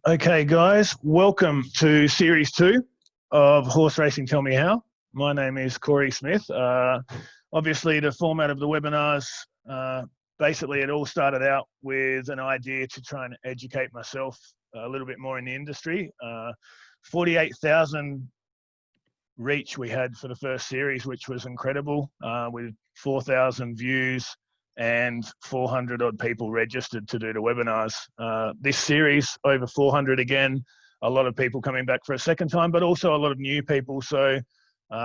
Okay, guys, welcome to Series 2 of Horse Racing Tell Me How. My name is Corey Smith. Obviously, the format of the webinars, basically it all started out with an idea to try and educate myself a little bit more in the industry. 48,000 reach we had for the first series, which was incredible, with 4,000 views and 400 odd people registered to do the webinars. This series, over 400 again, a lot of people coming back for a second time, but also a lot of new people. So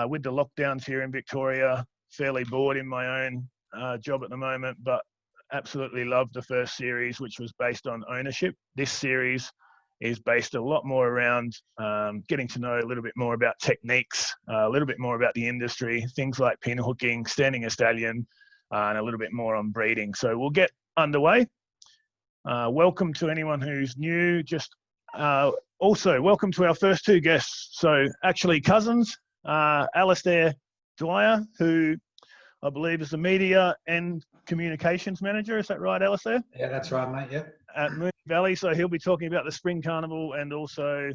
with the lockdowns here in Victoria, fairly bored in my own job at the moment, but absolutely loved the first series, which was based on ownership. This series is based a lot more around getting to know a little bit more about techniques, a little bit more about the industry, things like pin hooking, standing a stallion, and a little bit more on breeding. So we'll get underway. Welcome to anyone who's new. Also, welcome to our first two guests. So actually cousins, Alastair Dwyer, who I believe is the media and communications manager. Is that right, Alastair? Yeah, that's right, mate. Yep. At Moonee Valley. So he'll be talking about the Spring Carnival and also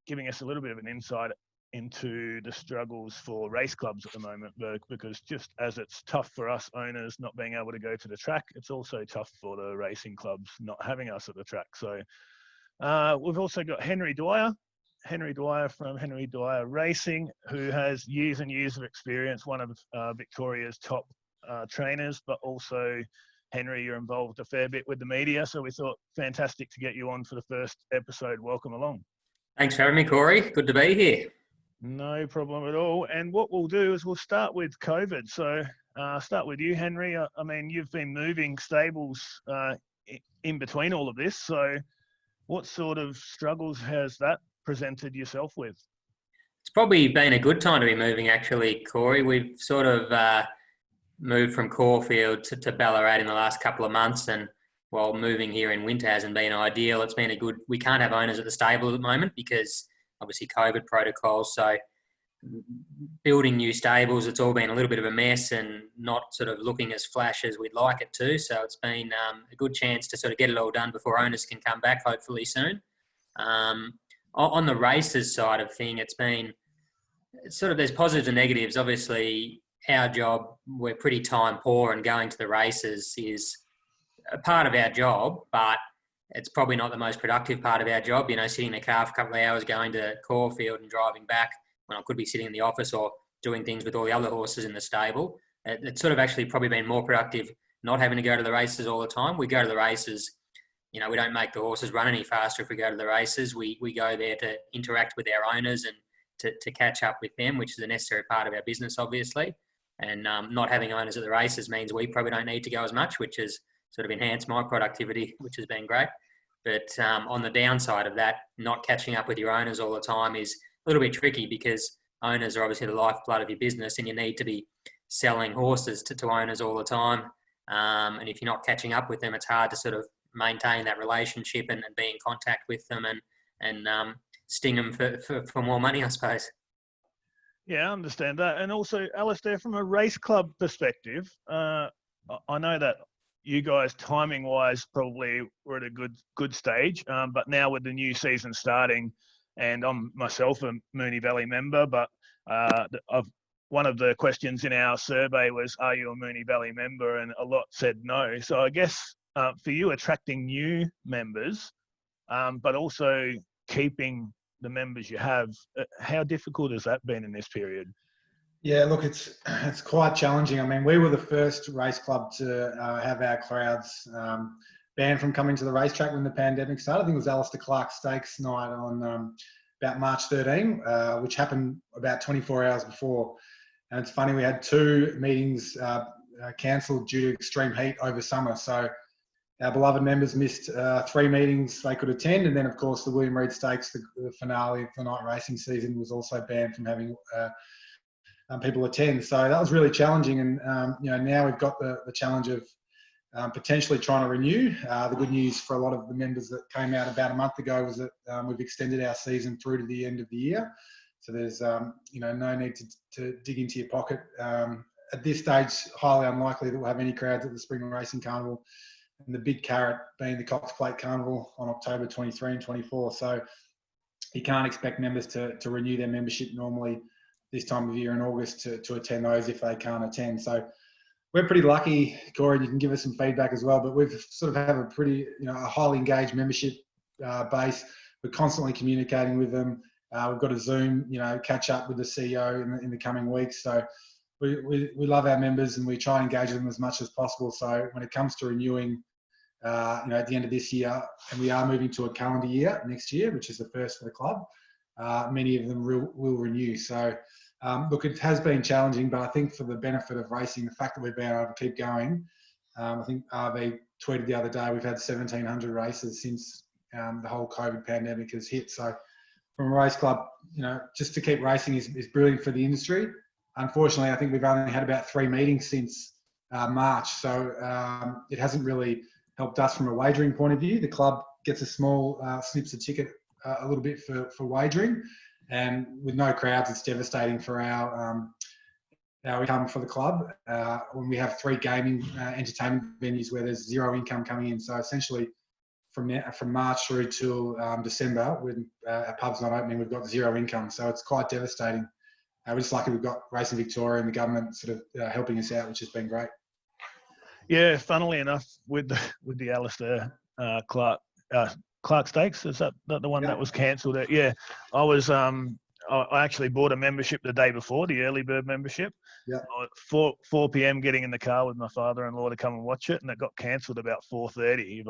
giving us a little bit of an insight into the struggles for race clubs at the moment, because just as it's tough for us owners not being able to go to the track, it's also tough for the racing clubs not having us at the track. So we've also got Henry Dwyer from Henry Dwyer Racing, who has years and years of experience, one of Victoria's top trainers, but also Henry, you're involved a fair bit with the media, so we thought fantastic to get you on for the first episode. Welcome along. Thanks for having me, Corey. Good to be here. No problem at all. And what we'll do is we'll start with COVID. So start with you, Henry. I mean, you've been moving stables in between all of this. So what sort of struggles has that presented yourself with? It's probably been a good time to be moving, actually, Corey. We've sort of moved from Caulfield to Ballarat in the last couple of months, and while moving here in winter hasn't been ideal, it's been we can't have owners at the stable at the moment because obviously COVID protocols. So building new stables, it's all been a little bit of a mess and not sort of looking as flash as we'd like it to. So it's been a good chance to sort of get it all done before owners can come back, hopefully soon. On the races side of thing, there's positives and negatives. Obviously, our job, we're pretty time poor, and going to the races is a part of our job, but it's probably not the most productive part of our job. You know, sitting in the car for a couple of hours, going to Caulfield and driving back when I could be sitting in the office or doing things with all the other horses in the stable. It's sort of actually probably been more productive not having to go to the races all the time. We go to the races, you know, we don't make the horses run any faster if we go to the races. We go there to interact with our owners and to catch up with them, which is a necessary part of our business, obviously. And not having owners at the races means we probably don't need to go as much, which has sort of enhanced my productivity, which has been great. But on the downside of that, not catching up with your owners all the time is a little bit tricky, because owners are obviously the lifeblood of your business, and you need to be selling horses to owners all the time. And if you're not catching up with them, it's hard to sort of maintain that relationship and be in contact with them and sting them for more money, I suppose. Yeah, I understand that. And also, Alastair, from a race club perspective, I know that you guys, timing-wise, probably were at a good stage. But now with the new season starting, and I'm myself a Moonee Valley member, but one of the questions in our survey was, are you a Moonee Valley member? And a lot said no. So I guess for you, attracting new members, but also keeping the members you have, how difficult has that been in this period? Yeah, look, it's quite challenging. I mean, we were the first race club to have our crowds banned from coming to the racetrack when the pandemic started. I think it was Alastair Clark's Stakes night on about March 13, which happened about 24 hours before. And it's funny, we had 2 meetings cancelled due to extreme heat over summer. So our beloved members missed 3 meetings they could attend. And then, of course, the William Reid Stakes, the finale of the night racing season, was also banned from having people attend. So that was really challenging. And, you know, now we've got the challenge of potentially trying to renew. The good news for a lot of the members that came out about a month ago was that we've extended our season through to the end of the year. So there's, you know, no need to dig into your pocket. At this stage, highly unlikely that we'll have any crowds at the Spring Racing Carnival and the big carrot being the Cox Plate Carnival on October 23 and 24. So you can't expect members to renew their membership normally this time of year in August to attend those if they can't attend. So we're pretty lucky, Corey, and you can give us some feedback as well, but we've sort of have a pretty, a highly engaged membership base. We're constantly communicating with them. We've got a Zoom, catch up with the CEO in the coming weeks. So we love our members and we try and engage with them as much as possible. So when it comes to renewing, at the end of this year, and we are moving to a calendar year next year, which is the first for the club, many of them will renew. So look, it has been challenging, but I think for the benefit of racing, the fact that we've been able to keep going, I think RV tweeted the other day, we've had 1,700 races since the whole COVID pandemic has hit. So from a race club, just to keep racing is brilliant for the industry. Unfortunately, I think we've only had about 3 meetings since March. So it hasn't really helped us from a wagering point of view. The club gets a small snips a ticket a little bit for wagering. And with no crowds, it's devastating for our income for the club. When we have 3 gaming entertainment venues where there's 0 income coming in. So essentially from March through till December, when our pub's not opening, we've got 0 income. So it's quite devastating. We're just lucky we've got Racing Victoria and the government sort of helping us out, which has been great. Yeah, funnily enough, with the Alastair Clark Stakes, is that the one that was cancelled? Yeah, I actually bought a membership the day before, the early bird membership. Yeah. At 4 p.m. getting in the car with my father-in-law to come and watch it, and it got cancelled about 4:30,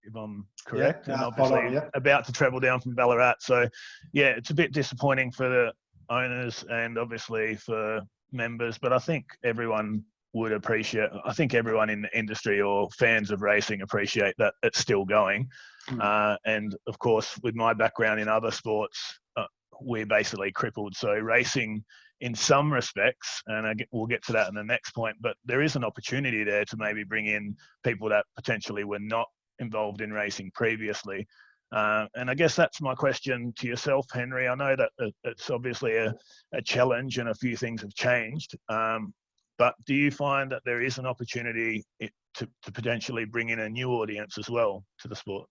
if I'm correct. Yeah, and obviously about to travel down from Ballarat. So, yeah, it's a bit disappointing for the owners and obviously for members, but I think everyone would appreciate. I think everyone in the industry or fans of racing appreciate that it's still going. And of course, with my background in other sports, we're basically crippled. So racing, in some respects, and we'll get to that in the next point, but there is an opportunity there to maybe bring in people that potentially were not involved in racing previously. And I guess that's my question to yourself, Henry. I know that it's obviously a challenge and a few things have changed. But do you find that there is an opportunity to potentially bring in a new audience as well to the sport?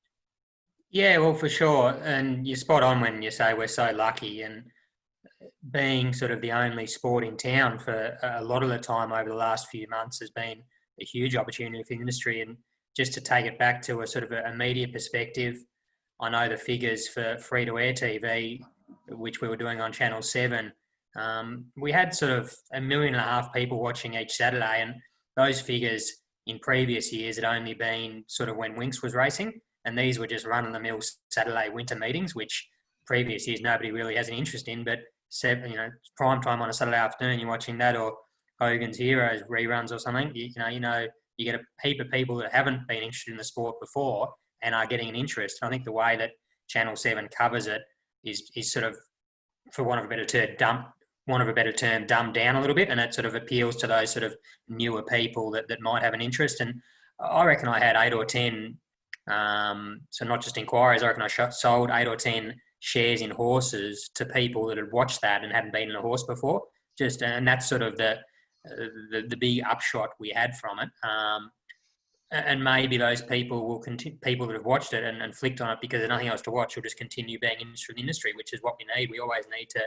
Yeah, well, for sure. And you're spot on when you say we're so lucky. And being sort of the only sport in town for a lot of the time over the last few months has been a huge opportunity for the industry. And just to take it back to a sort of a media perspective, I know the figures for free-to-air TV, which we were doing on Channel 7, we had sort of 1.5 million people watching each Saturday, and those figures in previous years had only been sort of when Winx was racing, and these were just run-of-the-mill Saturday winter meetings, which previous years nobody really has an interest in, but prime time on a Saturday afternoon, you're watching that, or Hogan's Heroes reruns or something, you get a heap of people that haven't been interested in the sport before and are getting an interest. I think the way that Channel 7 covers it is sort of, for want of a better term, dumbed down a little bit, and it sort of appeals to those sort of newer people that might have an interest. And I reckon I had 8 or 10, so not just inquiries, I reckon I sold 8 or 10 shares in horses to people that had watched that and hadn't been in a horse before. And that's sort of the big upshot we had from it. And maybe those people will continue, people that have watched it and flicked on it because there's nothing else to watch, will just continue being interested in the industry, which is what we need. We always need to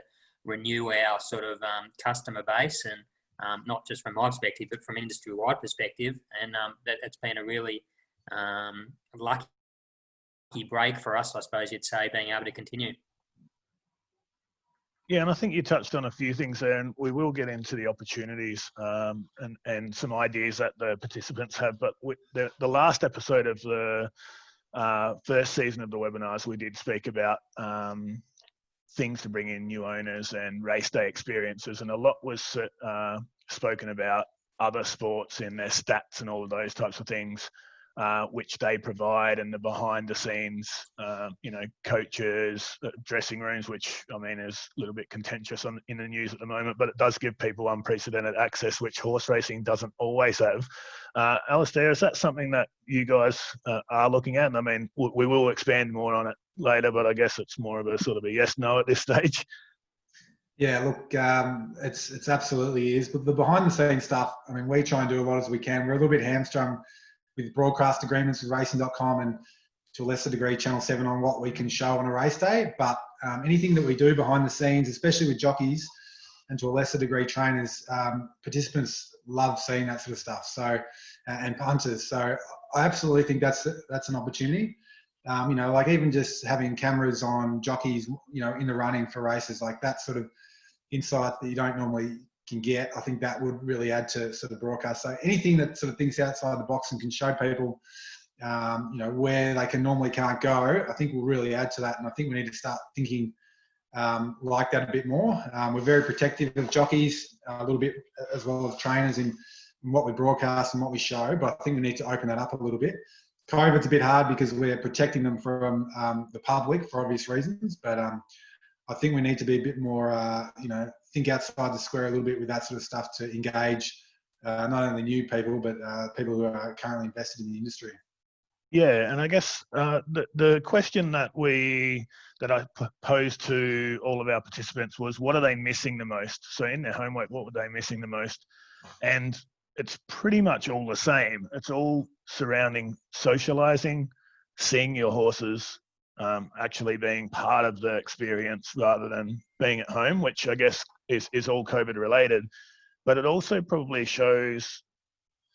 renew our sort of customer base, and not just from my perspective, but from industry-wide perspective. And that's been a really lucky break for us, I suppose you'd say, being able to continue. Yeah, and I think you touched on a few things there, and we will get into the opportunities and some ideas that the participants have. But the last episode of the first season of the webinars, we did speak about things to bring in new owners and race day experiences, and a lot was spoken about other sports in their stats and all of those types of things, which they provide, and the behind the scenes, coaches, dressing rooms, which I mean is a little bit contentious in the news at the moment, but it does give people unprecedented access, which horse racing doesn't always have. Alastair, is that something that you guys are looking at? And I mean, we will expand more on it later, but I guess it's more of a sort of a yes/no at this stage. Yeah, look, it's absolutely is. But the behind the scenes stuff, I mean, we try and do a lot as we can. We're a little bit hamstrung with broadcast agreements with racing.com and to a lesser degree Channel 7 on what we can show on a race day. But anything that we do behind the scenes, especially with jockeys and to a lesser degree trainers, participants love seeing that sort of stuff. So, and punters. So I absolutely think that's an opportunity. Like even just having cameras on jockeys, in the running for races, like that sort of insight that you don't normally can get, I think that would really add to sort of broadcast. So anything that sort of thinks outside the box and can show people, where they normally can't go, I think will really add to that. And I think we need to start thinking like that a bit more. We're very protective of jockeys a little bit, as well as trainers in what we broadcast and what we show. But I think we need to open that up a little bit. COVID's a bit hard because we're protecting them from the public for obvious reasons. But I think we need to be a bit more, think outside the square a little bit with that sort of stuff to engage not only new people, but people who are currently invested in the industry. Yeah, and I guess the question that I posed to all of our participants was, what are they missing the most? So in their homework, what were they missing the most? And it's pretty much all the same. It's all surrounding socializing, seeing your horses, actually being part of the experience rather than being at home, which I guess is all COVID related. But it also probably shows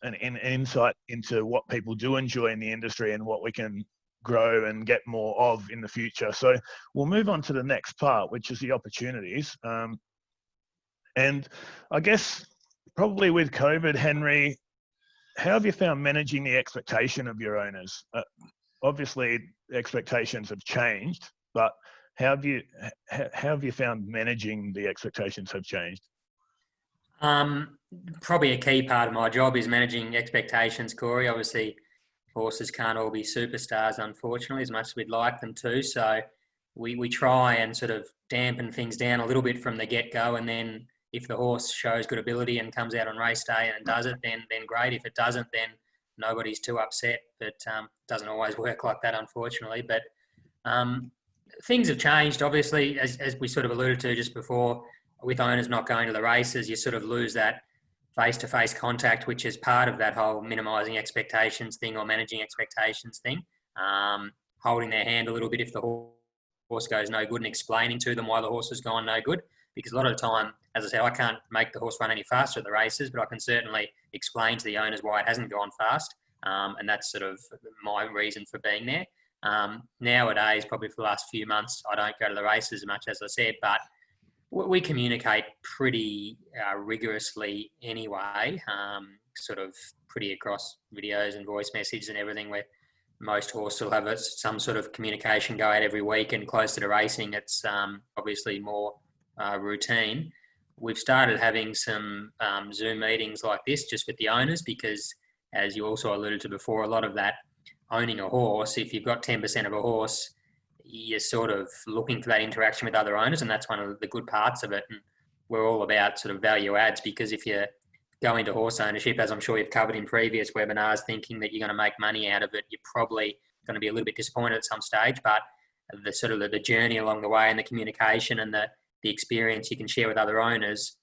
an insight into what people do enjoy in the industry and what we can grow and get more of in the future. So we'll move on to the next part, which is the opportunities. And I guess probably with COVID, Henry, how have you found managing the expectation of your owners? Obviously, expectations have changed, but how have you found managing the expectations have changed? Probably a key part of my job is managing expectations, Corey. Obviously, horses can't all be superstars, unfortunately, as much as we'd like them to. So we try and sort of dampen things down a little bit from the get-go, and then if the horse shows good ability and comes out on race day and does it, then great. If it doesn't, then nobody's too upset. But it doesn't always work like that, unfortunately. But things have changed, obviously, as we sort of alluded to just before. With owners not going to the races, you sort of lose that face-to-face contact, which is part of that whole minimising expectations thing or managing expectations thing. Holding their hand a little bit if the horse goes no good and explaining to them why the horse has gone no good. Because a lot of the time, as I said, I can't make the horse run any faster at the races, but I can certainly explain to the owners why it hasn't gone fast. And that's sort of my reason for being there. Nowadays, probably for the last few months, I don't go to the races as much, as I said, but we communicate pretty rigorously anyway, sort of pretty across videos and voice messages and everything, where most horses will have some sort of communication go out every week, and closer to racing, it's obviously more routine. We've started having some Zoom meetings like this just with the owners because, as you also alluded to before, a lot of that owning a horse, if you've got 10% of a horse, you're sort of looking for that interaction with other owners, and that's one of the good parts of it. And we're all about sort of value adds, because if you go into horse ownership, as I'm sure you've covered in previous webinars, thinking that you're going to make money out of it, you're probably going to be a little bit disappointed at some stage. But the sort of the journey along the way and the communication and the experience you can share with other owners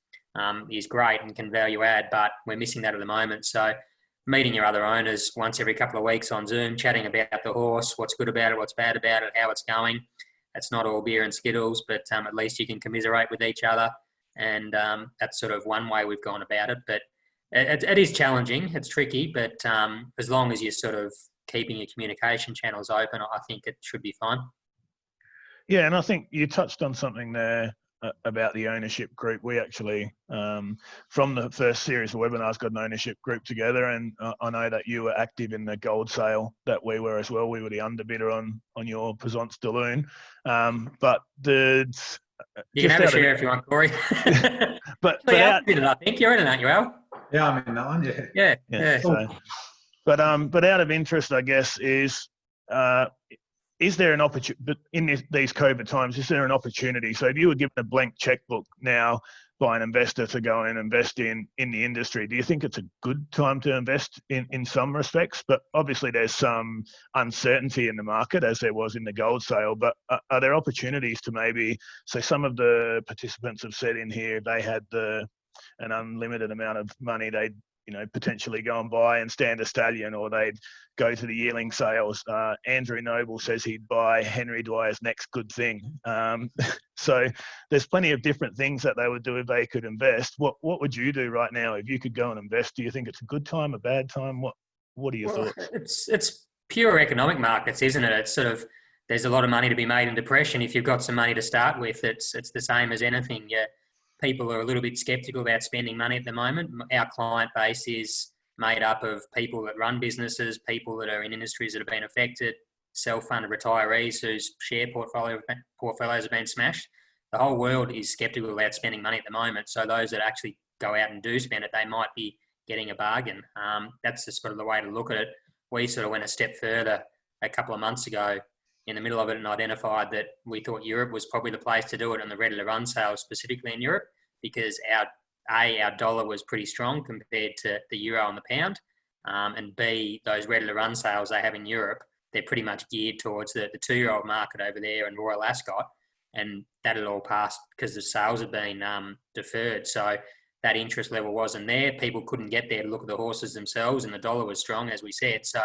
is great and can value add, but we're missing that at the moment. So meeting your other owners once every couple of weeks on Zoom, chatting about the horse, what's good about it, what's bad about it, how it's going. It's not all beer and Skittles, but at least you can commiserate with each other. And that's sort of one way we've gone about it. But it is challenging. It's tricky. But as long as you're sort of keeping your communication channels open, I think it should be fine. Yeah, and I think you touched on something there about the ownership group. We actually, from the first series of webinars, got an ownership group together, and I know that you were active in the gold sale that we were as well. We were the underbidder on your Pesance de Lune. But you can have a share if you want, Corey. but I think you're in it, aren't you, Al? Yeah, I'm in that one. Yeah. So, but out of interest, I guess, is there an opportunity, but in these COVID times, is there an opportunity? So if you were given a blank checkbook now by an investor to go and invest in the industry, do you think it's a good time to invest in some respects? But obviously there's some uncertainty in the market, as there was in the gold sale, but are there opportunities to maybe, so some of the participants have said in here they had an unlimited amount of money they'd potentially go and buy and stand a stallion, or they'd go to the yearling sales. Andrew Noble says he'd buy Henry Dwyer's next good thing. So there's plenty of different things that they would do if they could invest. What would you do right now if you could go and invest? Do you think it's a good time, a bad time? What are your thoughts? It's pure economic markets, isn't it? It's sort of, there's a lot of money to be made in depression. If you've got some money to start with, it's the same as anything. People are a little bit sceptical about spending money at the moment. Our client base is made up of people that run businesses, people that are in industries that have been affected, self-funded retirees whose share portfolios have been smashed. The whole world is sceptical about spending money at the moment. So those that actually go out and do spend it, they might be getting a bargain. That's just sort of the way to look at it. We sort of went a step further a couple of months ago in the middle of it and identified that we thought Europe was probably the place to do it, and the ready-to-run sales specifically in Europe, because our dollar was pretty strong compared to the euro and the pound, and B, those ready-to-run sales they have in Europe, they're pretty much geared towards the 2-year-old market over there and Royal Ascot, and that had all passed because the sales had been deferred. So that interest level wasn't there. People couldn't get there to look at the horses themselves, and the dollar was strong, as we said. So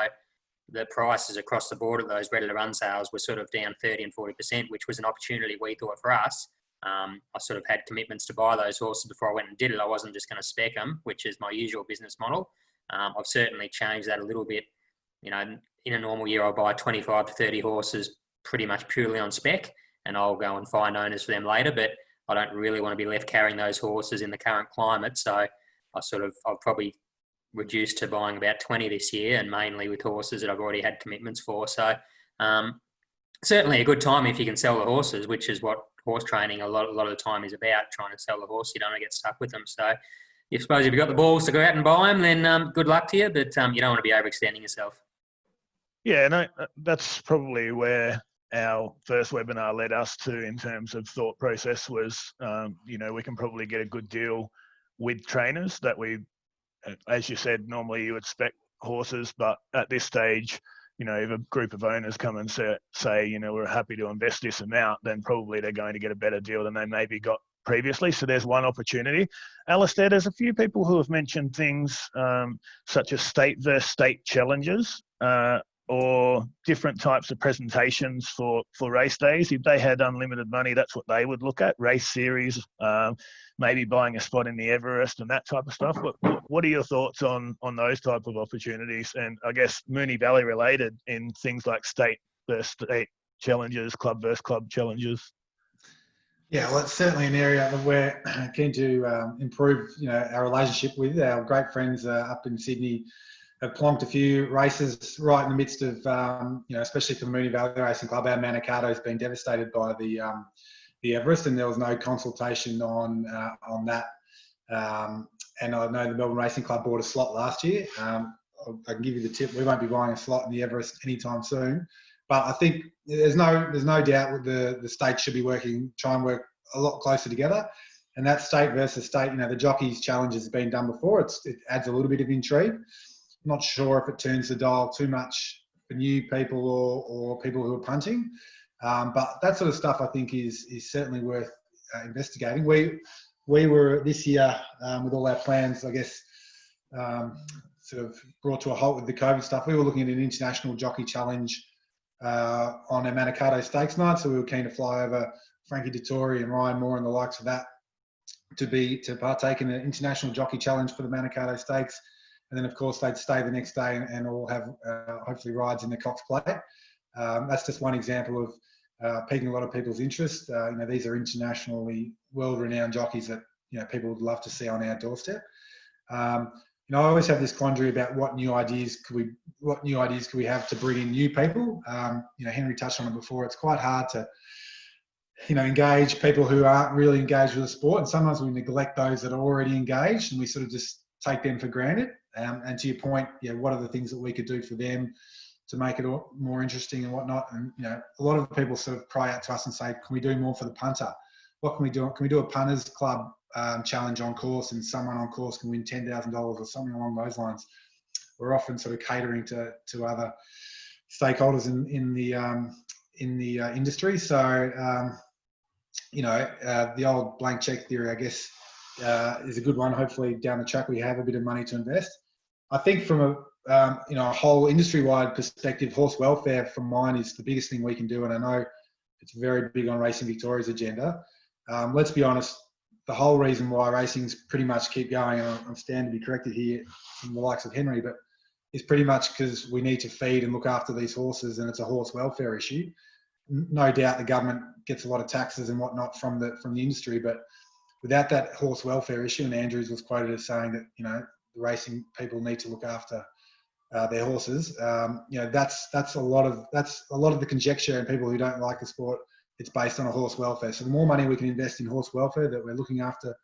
the prices across the board of those ready-to-run sales were sort of down 30 and 40%, which was an opportunity we thought for us. I sort of had commitments to buy those horses before I went and did it. I wasn't just going to spec them, which is my usual business model. I've certainly changed that a little bit. In a normal year, I'll buy 25 to 30 horses pretty much purely on spec, and I'll go and find owners for them later. But I don't really want to be left carrying those horses in the current climate. So I've probably reduced to buying about 20 this year, and mainly with horses that I've already had commitments for. So certainly a good time if you can sell the horses, which is what horse training a lot of the time is about, trying to sell the horse. You don't want to get stuck with them. So if you've got the balls to go out and buy them, then good luck to you, but you don't want to be overextending yourself. Yeah, no, that's probably where our first webinar led us to in terms of thought process was, we can probably get a good deal with trainers that we, as you said, normally you would spec horses, but at this stage, if a group of owners come and say, we're happy to invest this amount, then probably they're going to get a better deal than they maybe got previously. So there's one opportunity. Alastair, there's a few people who have mentioned things such as state versus state challenges or different types of presentations for race days. If they had unlimited money, that's what they would look at, race series, maybe buying a spot in the Everest and that type of stuff. What are your thoughts on those type of opportunities? And I guess Moonee Valley related in things like state versus state challenges, club versus club challenges? Yeah, well, it's certainly an area that we're keen to improve, our relationship with. Our great friends up in Sydney have plonked a few races right in the midst of, especially for the Moonee Valley Racing Club. Our Manikato has been devastated by the Everest, and there was no consultation on that. And I know the Melbourne Racing Club bought a slot last year. I can give you the tip: we won't be buying a slot in the Everest anytime soon. But I think there's no doubt that the states should be try and work a lot closer together. And that state versus state, the jockeys challenge has been done before. It adds a little bit of intrigue. I'm not sure if it turns the dial too much for new people or people who are punting. But that sort of stuff I think is certainly worth investigating. We were this year with all our plans, I guess, sort of brought to a halt with the COVID stuff. We were looking at an international jockey challenge on our Manikato Stakes night, so we were keen to fly over Frankie Dettori and Ryan Moore and the likes of that to partake in an international jockey challenge for the Manikato Stakes, and then of course they'd stay the next day and all have hopefully rides in the Cox Plate. That's just one example of piquing a lot of people's interest. These are internationally world-renowned jockeys that people would love to see on our doorstep. I always have this quandary about what new ideas could we have to bring in new people. Henry touched on it before. It's quite hard to, engage people who aren't really engaged with the sport, and sometimes we neglect those that are already engaged, and we sort of just take them for granted. And to your point, what are the things that we could do for them to make it more interesting and whatnot? And a lot of people sort of cry out to us and say, "Can we do more for the punter? What can we do? Can we do a punters club challenge on course, and someone on course can win $10,000 or something along those lines?" We're often sort of catering to other stakeholders in the industry. So the old blank check theory, I guess, is a good one. Hopefully down the track we have a bit of money to invest. I think from a whole industry-wide perspective, horse welfare from mine is the biggest thing we can do, and I know it's very big on Racing Victoria's agenda. Let's be honest, the whole reason why racing's pretty much keep going, and I'm standing to be corrected here from the likes of Henry, but is pretty much because we need to feed and look after these horses, and it's a horse welfare issue. No doubt the government gets a lot of taxes and whatnot from the industry, but without that horse welfare issue, and Andrews was quoted as saying that, you know, the racing people need to look after their horses. You know, that's a lot of the conjecture, and people who don't like the sport, it's based on a horse welfare. So the more money we can invest in horse welfare, that we're looking after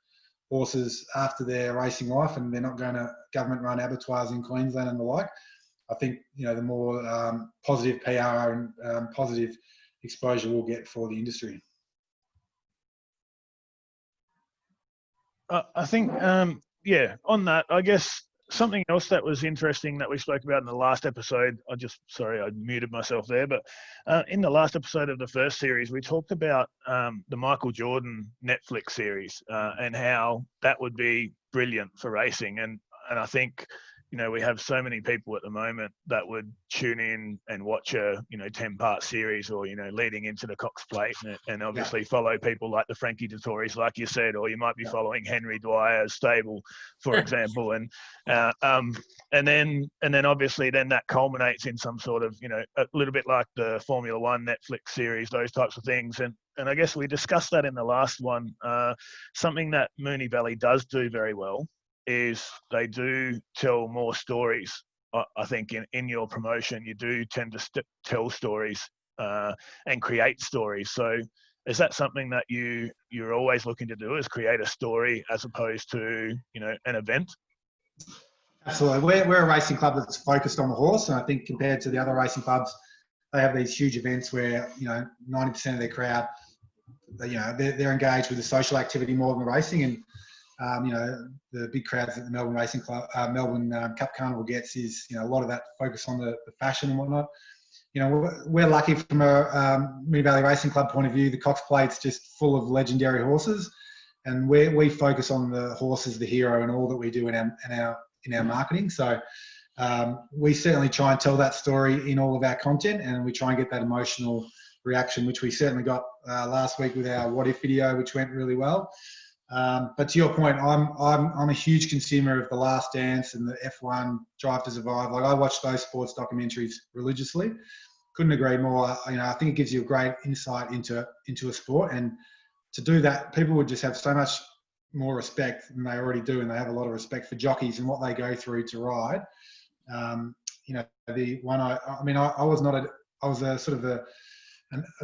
horses after their racing life, and they're not going to government-run abattoirs in Queensland and the like. I think, you know, the more positive PR and positive exposure we'll get for the industry. I think, yeah, on that, I guess something else that was interesting that we spoke about in the last episode, I muted myself there, but in the last episode of the first series, we talked about the Michael Jordan Netflix series and how that would be brilliant for racing. And I think, you know, we have so many people at the moment that would tune in and watch a, you know, 10-part series, or, you know, leading into the Cox Plate, and obviously follow people like the Frankie Dettoris, like you said, or you might be following Henry Dwyer's stable, for example. And then obviously then that culminates in some sort of, you know, a little bit like the Formula One Netflix series, those types of things. And I guess we discussed that in the last one. Something that Moonee Valley does do very well is they do tell more stories. I think in your promotion, you do tend to tell stories and create stories. So is that something that you're always looking to do, is create a story as opposed to, you know, an event? Absolutely. We're a racing club that's focused on the horse, and I think compared to the other racing clubs, they have these huge events where, you know, 90% of their crowd, you know, they're engaged with the social activity more than the racing. And you know, the big crowds that the Melbourne Racing Club, Melbourne Cup Carnival gets is, you know, a lot of that focus on the fashion and whatnot. You know, we're lucky from a Moonee Valley Racing Club point of view. The Cox Plates just full of legendary horses, and we focus on the horse as the hero and all that we do in our marketing. So we certainly try and tell that story in all of our content, and we try and get that emotional reaction, which we certainly got last week with our What If video, which went really well. But to your point, I'm a huge consumer of The Last Dance and the F1 Drive to Survive. Like, I watch those sports documentaries religiously. Couldn't agree more. You know, I think it gives you a great insight into a sport, and to do that, people would just have so much more respect than they already do, and they have a lot of respect for jockeys and what they go through to ride. You know, the one I was a sort of a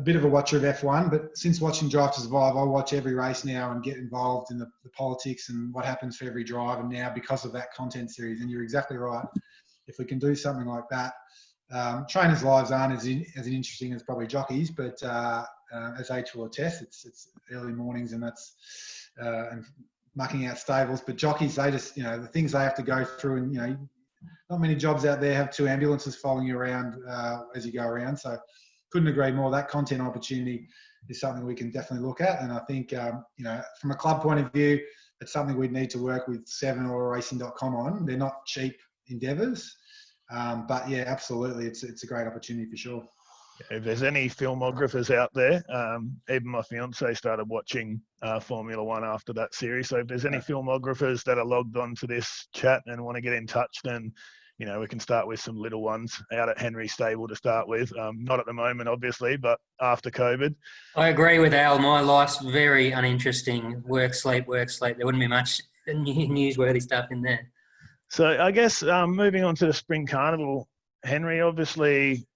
bit of a watcher of F1, but since watching Drive to Survive, I watch every race now and get involved in the politics and what happens for every drive. And now, because of that content series, and you're exactly right, if we can do something like that, trainers' lives aren't as interesting as probably jockeys, but as H will attest, it's early mornings, and that's and mucking out stables. But jockeys, they just, you know, the things they have to go through, and, you know, not many jobs out there have 2 ambulances following you around as you go around. So couldn't agree more. That content opportunity is something we can definitely look at. And I think, you know, from a club point of view, it's something we'd need to work with Seven or Racing.com on. They're not cheap endeavours. But yeah, absolutely. It's a great opportunity for sure. If there's any filmographers out there, even my fiance started watching Formula One after that series. So if there's any filmographers that are logged on to this chat and want to get in touch, then, you know, we can start with some little ones out at Henry's stable to start with. Not at the moment, obviously, but after COVID. I agree with Al. My life's very uninteresting. Work, sleep, work, sleep. There wouldn't be much newsworthy stuff in there. So I guess moving on to the Spring Carnival, Henry, obviously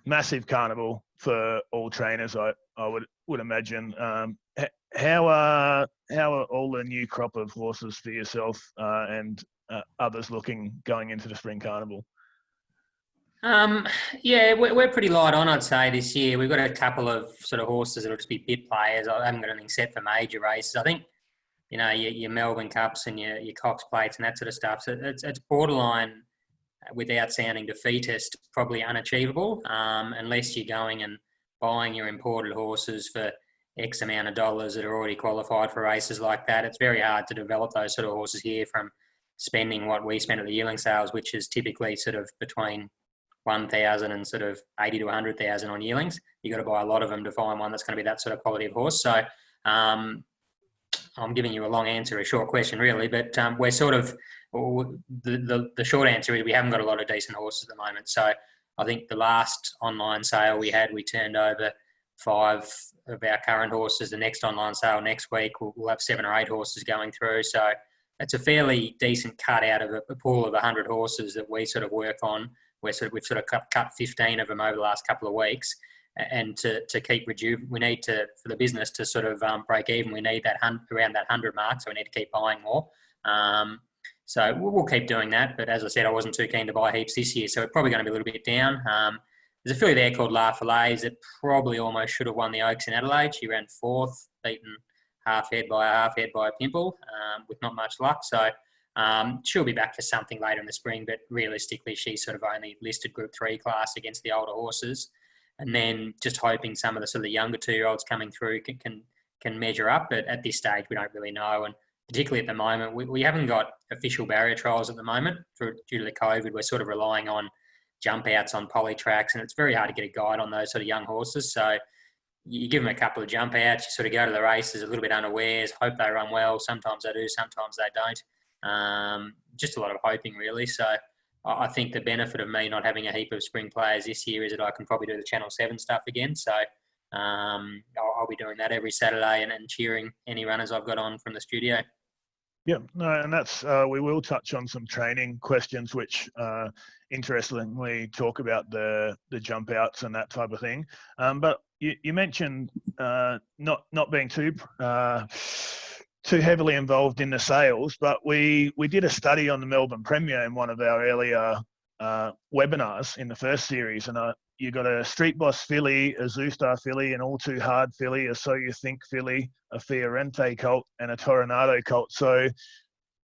massive carnival for all trainers, I would imagine. How are all the new crop of horses for yourself and others looking going into the Spring Carnival? Yeah, we're pretty light on, I'd say, this year. We've got a couple of sort of horses that'll just be bit players. I haven't got anything set for major races. I think, you know, your Melbourne Cups and your Cox Plates and that sort of stuff. So it's borderline, without sounding defeatist, probably unachievable unless you're going and buying your imported horses for, X amount of dollars that are already qualified for races like that. It's very hard to develop those sort of horses here from spending what we spend at the yearling sales, which is typically sort of between 1,000 and sort of 80 to 100,000 on yearlings. You got to buy a lot of them to find one that's going to be that sort of quality of horse. So I'm giving you a long answer, a short question really, but we're sort of, the short answer is we haven't got a lot of decent horses at the moment. So I think the last online sale we had, we turned over 5 of our current horses. The next online sale next week, we'll have 7 or 8 horses going through. So it's a fairly decent cut out of a pool of 100 horses that we sort of work on. We've sort of cut 15 of them over the last couple of weeks. And to keep we need to, for the business to sort of break even, we need that around that 100 mark. So we need to keep buying more. So we'll keep doing that. But as I said, I wasn't too keen to buy heaps this year. So it's probably going to be a little bit down. There's a filly there called La Falaise that probably almost should have won the Oaks in Adelaide. She ran 4th, beaten half head by a pimple with not much luck. So she'll be back for something later in the spring. But realistically, she's sort of only listed Group 3 class against the older horses. And then just hoping some of the sort of younger 2-year-olds coming through can measure up. But at this stage, we don't really know. And particularly at the moment, we haven't got official barrier trials at the moment due to the COVID. We're sort of relying on jump outs on poly tracks, and it's very hard to get a guide on those sort of young horses. So you give them a couple of jump outs, you sort of go to the races a little bit unawares, hope they run well. Sometimes they do, sometimes they don't. Just a lot of hoping, really. So I think the benefit of me not having a heap of spring players this year is that I can probably do the Channel 7 stuff again. So I'll be doing that every Saturday and cheering any runners I've got on from the studio. Yeah, no, and that's we will touch on some training questions, which interestingly talk about the jump outs and that type of thing. But you mentioned not being too heavily involved in the sales, but we did a study on the Melbourne Premier in one of our earlier webinars in the first series, and you got a Street Boss filly, a Zoostar filly, an All Too Hard filly, a So You Think filly, a Fiorente colt, and a Toronado colt. So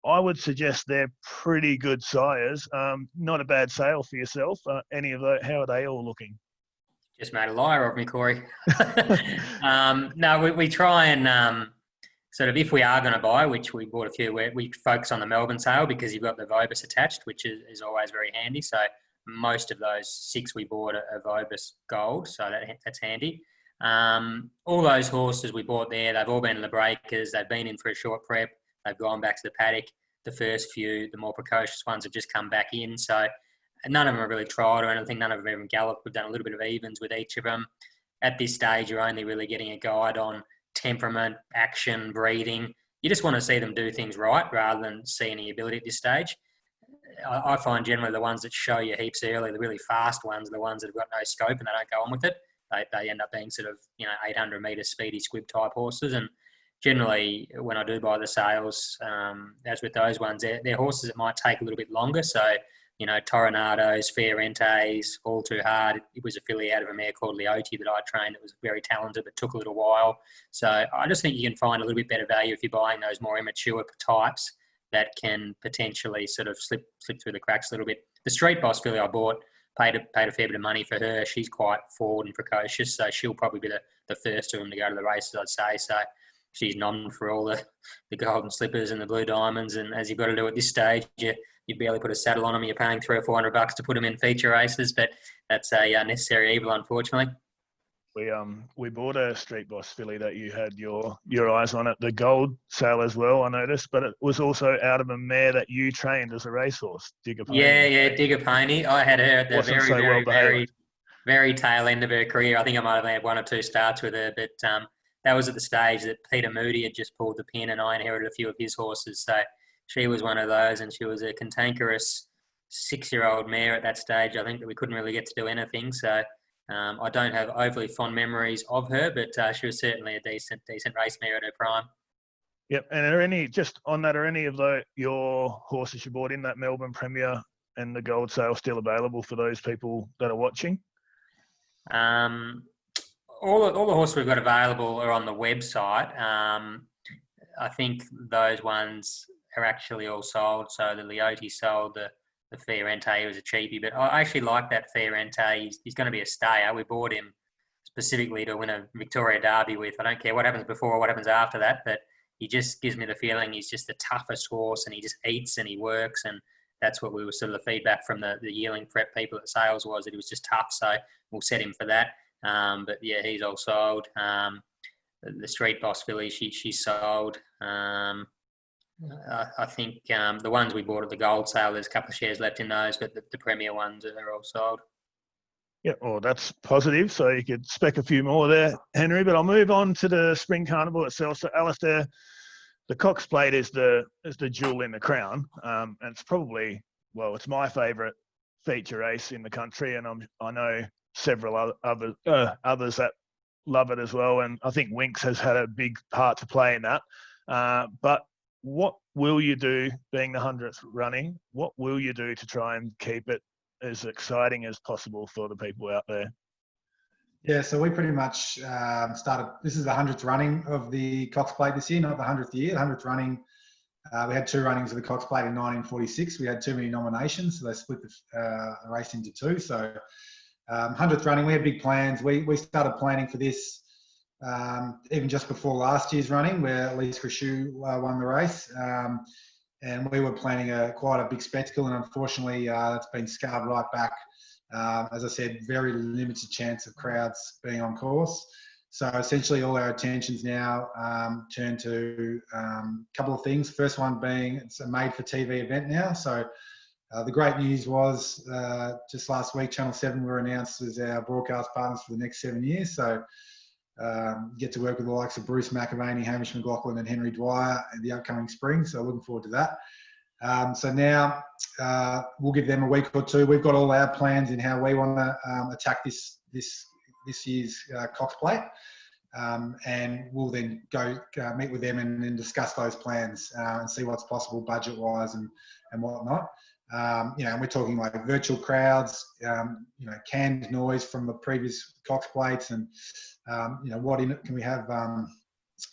I would suggest they're pretty good sires. Not a bad sale for yourself. Any of those? How are they all looking? Just made a liar of me, Corey. No, we try and sort of, if we are going to buy, which we bought a few, we focus on the Melbourne sale because you've got the Vobis attached, which is always very handy. So most of those 6 we bought are Vobis Gold, so that's handy. All those horses we bought there, they've all been in the breakers. They've been in for a short prep. They've gone back to the paddock. The first few, the more precocious ones, have just come back in. So none of them have really tried or anything. None of them have even galloped. We've done a little bit of evens with each of them. At this stage, you're only really getting a guide on temperament, action, breeding. You just want to see them do things right rather than see any ability at this stage. I find generally the ones that show you heaps early, the really fast ones, the ones that have got no scope and they don't go on with it, they end up being sort of 800 metre speedy squib type horses. And generally, when I do buy the sales, as with those ones, they're horses that might take a little bit longer. So Toronados, Fiorentes, All Too Hard. It was a filly out of a mare called Leote that I trained that was very talented but took a little while. So I just think you can find a little bit better value if you're buying those more immature types that can potentially sort of slip through the cracks a little bit. The Street Boss filly I bought, paid a fair bit of money for her. She's quite forward and precocious, so she'll probably be the first of them to go to the races, I'd say. So she's nominated for all the golden slippers and the blue diamonds, and as you've got to do at this stage, you barely put a saddle on them. You're paying $300 or $400 to put them in feature races, but that's a necessary evil, unfortunately. We bought a Street Boss filly that you had your eyes on at the gold sale as well, I noticed, but it was also out of a mare that you trained as a racehorse, Digger Pony. Yeah, Digger Pony. I had her at the very tail end of her career. I think I might have had 1 or 2 starts with her, but that was at the stage that Peter Moody had just pulled the pin and I inherited a few of his horses. So she was one of those, and she was a cantankerous 6-year-old mare at that stage. I think that we couldn't really get to do anything. So I don't have overly fond memories of her, but she was certainly a decent race mare at her prime. Yep. And are any of your horses you bought in that Melbourne Premier and the gold sale still available for those people that are watching? All the horses we've got available are on the website. I think those ones are actually all sold. So the Leote sold, the Fiorente was a cheapie, but I actually like that Fiorente. He's going to be a stayer. We bought him as specifically to win a Victoria Derby with. I don't care what happens before or what happens after that, but he just gives me the feeling he's just the toughest horse, and he just eats and he works, and that's what we were sort of the feedback from the yearling prep people at sales was that he was just tough. So we'll set him for that. But yeah, he's all sold. The Street Boss filly, she's sold. I think the ones we bought at the gold sale, there's a couple of shares left in those, but the premier ones are all sold. Yeah, well, that's positive. So you could spec a few more there, Henry. But I'll move on to the Spring Carnival itself. So, Alastair, the Cox Plate is the jewel in the crown, and it's probably, well, it's my favourite feature race in the country, and I know several others that love it as well. And I think Winx has had a big part to play in that. But what will you do, being the 100th running? What will you do to try and keep it as exciting as possible for the people out there? Yeah, so we pretty much started, this is the 100th running of the Cox Plate this year, not the 100th year, the 100th running. We had 2 runnings of the Cox Plate in 1946. We had too many nominations, so they split the race into 2. So 100th running, we had big plans. We started planning for this even just before last year's running, where Elise Crichou won the race. And we were planning quite a big spectacle, and unfortunately it's been scaled right back. As I said, very limited chance of crowds being on course. So essentially all our attentions now turn to a couple of things. First one being it's a made-for-TV event now. So the great news was just last week, Channel 7 were announced as our broadcast partners for the next 7 years. So get to work with the likes of Bruce McAvaney, Hamish McLaughlin and Henry Dwyer in the upcoming spring. So looking forward to that. So now we'll give them a week or 2. We've got all our plans in how we want to attack this year's Cox Plate. And we'll then go meet with them and then discuss those plans and see what's possible budget-wise and whatnot. And we're talking like virtual crowds, canned noise from the previous Cox Plates, and what in it can we have?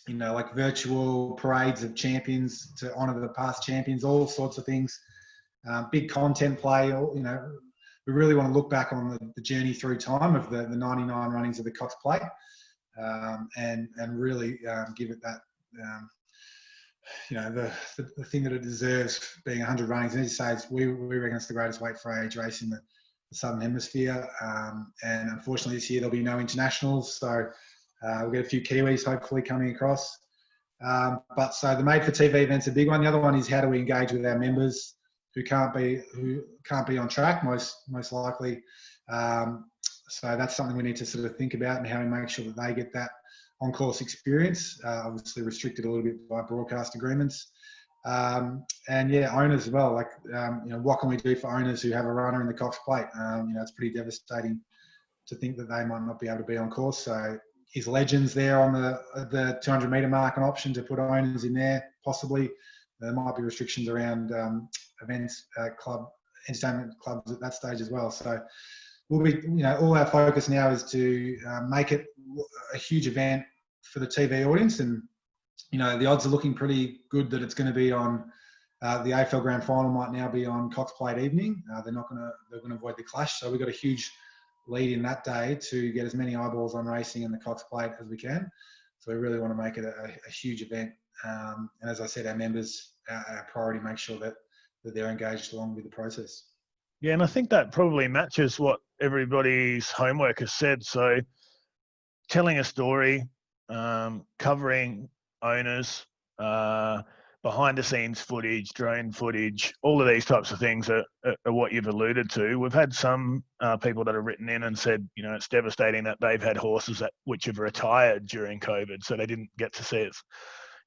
Like virtual parades of champions to honour the past champions, all sorts of things. Big content play. We really want to look back on the journey through time of the 99 runnings of the Cox Plate, and really give it that. The thing that it deserves, being 100 runnings. And as you say, we reckon it's the greatest weight for age race in the Southern Hemisphere. And unfortunately this year there'll be no internationals, so we'll get a few Kiwis hopefully coming across. But so the made for TV event's a big one. The other one is how do we engage with our members who can't be on track most likely. So that's something we need to sort of think about, and how we make sure that they get that on-course experience, obviously restricted a little bit by broadcast agreements. Owners as well. Like, what can we do for owners who have a runner in the Cox Plate? It's pretty devastating to think that they might not be able to be on course. So is Legends there on the 200 metre mark an option to put owners in there? Possibly. There might be restrictions around events, entertainment clubs at that stage as well. So we'll be, all our focus now is to make it a huge event for the TV audience, and the odds are looking pretty good that it's going to be on the AFL Grand Final. Might now be on Cox Plate evening. They're going to avoid the clash, so we've got a huge lead in that day to get as many eyeballs on racing in the Cox Plate as we can. So we really want to make it a huge event, and as I said, our members, our priority, make sure that they're engaged along with the process. Yeah, and I think that probably matches what everybody's homework has said. So telling a story, covering owners, behind-the-scenes footage, drone footage, all of these types of things are what you've alluded to. We've had some people that have written in and said, it's devastating that they've had horses which have retired during COVID, so they didn't get to see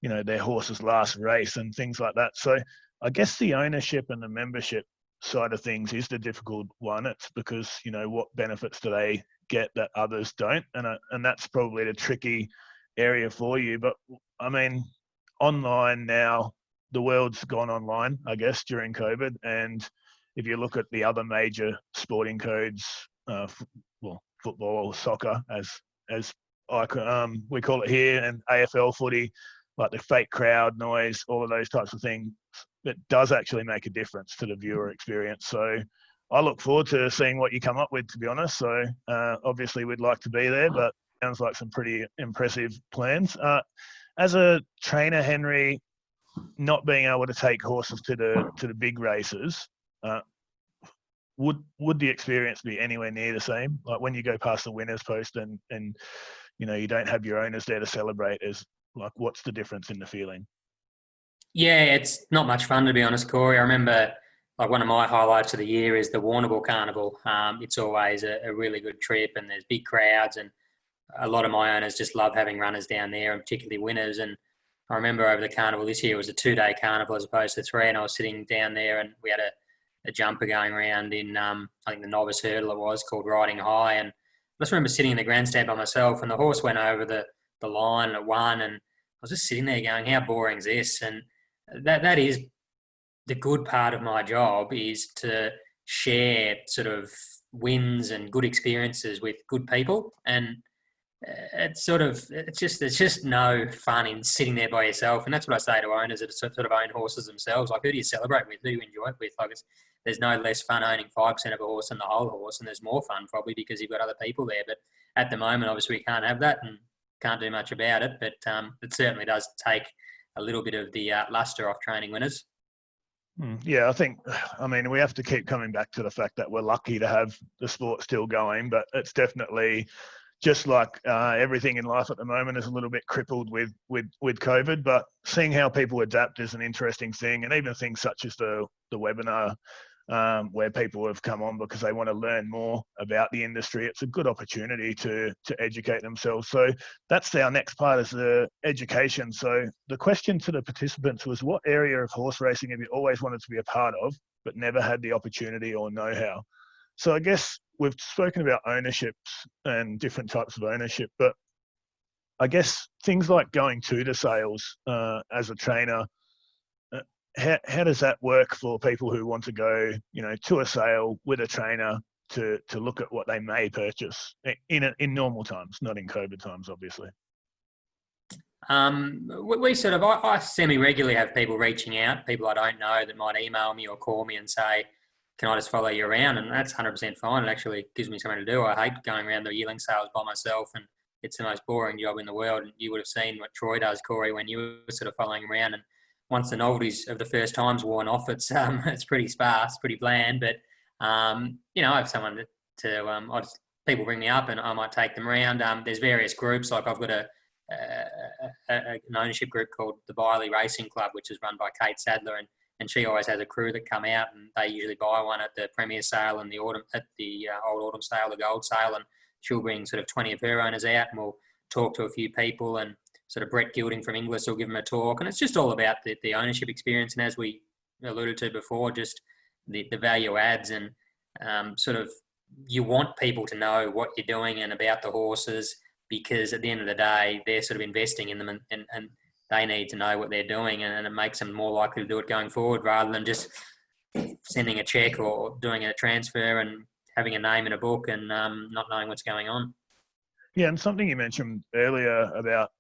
their horse's last race and things like that. So I guess the ownership and the membership side of things is the difficult one. It's because, what benefits do they get that others don't? And that's probably the tricky area for you. But I mean, online now, the world's gone online, I guess, during COVID. And if you look at the other major sporting codes, football or soccer, as we call it here, and AFL footy, like the fake crowd noise, all of those types of things, that does actually make a difference to the viewer experience. So I look forward to seeing what you come up with, to be honest. So obviously we'd like to be there, but sounds like some pretty impressive plans. As a trainer, Henry, not being able to take horses to the big races, would the experience be anywhere near the same? Like when you go past the winner's post and you don't have your owners there to celebrate, what's the difference in the feeling? Yeah, it's not much fun, to be honest, Corey. I remember one of my highlights of the year is the Warrnambool Carnival. It's always a really good trip, and there's big crowds, and a lot of my owners just love having runners down there, and particularly winners. And I remember over the carnival this year, it was a 2-day carnival as opposed to 3, and I was sitting down there, and we had a jumper going around in, I think the novice hurdle it was, called Riding High. And I just remember sitting in the grandstand by myself, and the horse went over the line at 1, and I was just sitting there going, how boring is this? And that is the good part of my job, is to share sort of wins and good experiences with good people. And it's just no fun in sitting there by yourself. And that's what I say to owners that sort of own horses themselves. Like, who do you celebrate with? Who do you enjoy it with? There's no less fun owning 5% of a horse than the whole horse, and there's more fun probably because you've got other people there. But at the moment, obviously, we can't have that and can't do much about it. But it certainly does take a little bit of the luster off training winners. Yeah, I mean, we have to keep coming back to the fact that we're lucky to have the sport still going, but it's definitely just like everything in life at the moment is a little bit crippled with COVID. But seeing how people adapt is an interesting thing, and even things such as the webinar where people have come on because they want to learn more about the industry. It's a good opportunity to educate themselves. So that's our next part, is the education. So the question to the participants was, what area of horse racing have you always wanted to be a part of but never had the opportunity or know-how? So I guess we've spoken about ownerships and different types of ownership, but I guess things like going to the sales as a trainer, how does that work for people who want to go, to a sale with a trainer to look at what they may purchase in normal times, not in COVID times, obviously? I semi-regularly have people reaching out, people I don't know that might email me or call me and say, can I just follow you around? And that's 100% fine. It actually gives me something to do. I hate going around the yearling sales by myself, and it's the most boring job in the world. And you would have seen what Troy does, Corey, when you were sort of following around. And once the novelties of the first time's worn off, it's pretty sparse, pretty bland. But I have someone people ring me up and I might take them around. There's various groups. Like I've got an ownership group called the Dwyer Racing Club, which is run by Kate Sadler, and she always has a crew that come out, and they usually buy one at the Premier Sale and the autumn at the old autumn sale, the gold sale, and she'll bring sort of 20 of her owners out, and we'll talk to a few people, and sort of Brett Gilding from Inglis will give them a talk, and it's just all about the ownership experience, and as we alluded to before, just the value adds, and sort of you want people to know what you're doing and about the horses, because at the end of the day, they're sort of investing in them, and they need to know what they're doing, and it makes them more likely to do it going forward rather than just sending a check or doing a transfer and having a name in a book and not knowing what's going on. Yeah, and something you mentioned earlier about,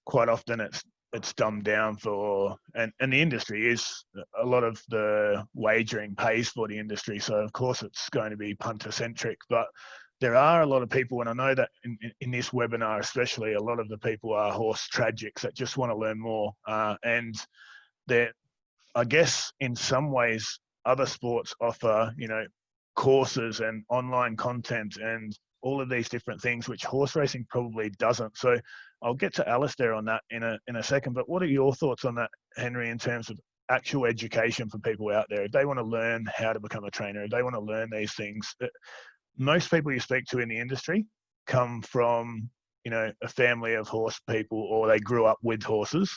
quite often it's dumbed down for, and the industry is, a lot of the wagering pays for the industry. So of course it's going to be punter centric, but there are a lot of people, and I know that in this webinar especially, a lot of the people are horse tragics that just want to learn more. And I guess in some ways, other sports offer, courses and online content and all of these different things, which horse racing probably doesn't. So I'll get to Alastair on that in a second. But what are your thoughts on that, Henry, in terms of actual education for people out there? If they want to learn how to become a trainer, if they want to learn these things, most people you speak to in the industry come from, a family of horse people, or they grew up with horses.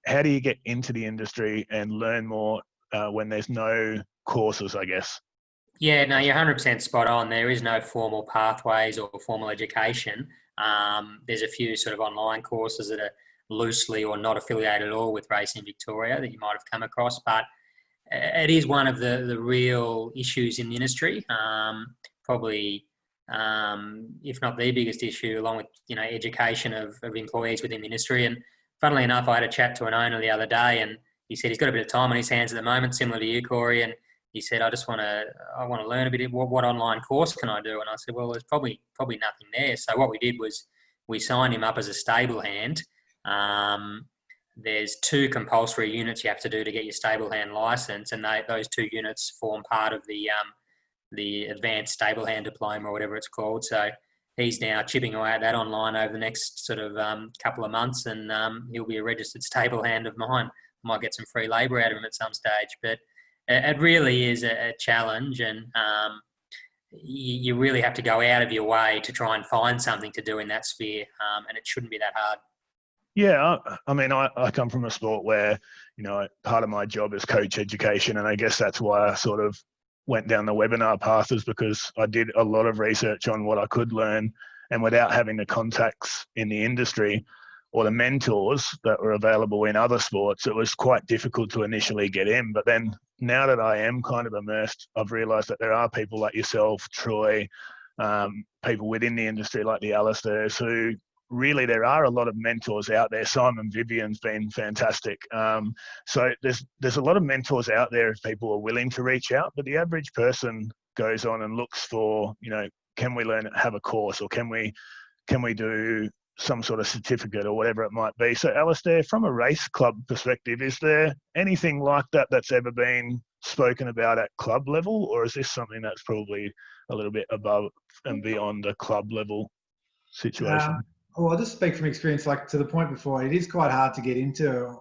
How do you get into the industry and learn more when there's no courses, I guess? Yeah, no, you're 100% spot on. There is no formal pathways or formal education. There's a few sort of online courses that are loosely or not affiliated at all with Racing Victoria that you might have come across, but it is one of the real issues in the industry. Probably, if not the biggest issue, along with education of employees within the industry. And funnily enough, I had a chat to an owner the other day, and he said he's got a bit of time on his hands at the moment, similar to you, Corey, and he said, I want to learn a bit of what online course can I do? And I said, well, there's probably nothing there. So what we did was we signed him up as a stable hand. There's 2 compulsory units you have to do to get your stable hand license, and those 2 units form part of the advanced stable hand diploma or whatever it's called. So he's now chipping away at that online over the next sort of couple of months, and he'll be a registered stable hand of mine. Might get some free labour out of him at some stage, but it really is a challenge, and you really have to go out of your way to try and find something to do in that sphere, and it shouldn't be that hard. Yeah, I mean, I come from a sport where, part of my job is coach education, and I guess that's why I sort of went down the webinar path, is because I did a lot of research on what I could learn, and without having the contacts in the industry or the mentors that were available in other sports, it was quite difficult to initially get in. But then now that I am kind of immersed, I've realised that there are people like yourself, Troy, people within the industry like the Alastairs, who really there are a lot of mentors out there. Simon Vivian's been fantastic. So there's a lot of mentors out there if people are willing to reach out, but the average person goes on and looks for, can we have a course, or can we do some sort of certificate or whatever it might be. So Alastair, from a race club perspective, is there anything like that that's ever been spoken about at club level, or is this something that's probably a little bit above and beyond the club level situation? Well, I'll just speak from experience, like to the point before, it is quite hard to get into,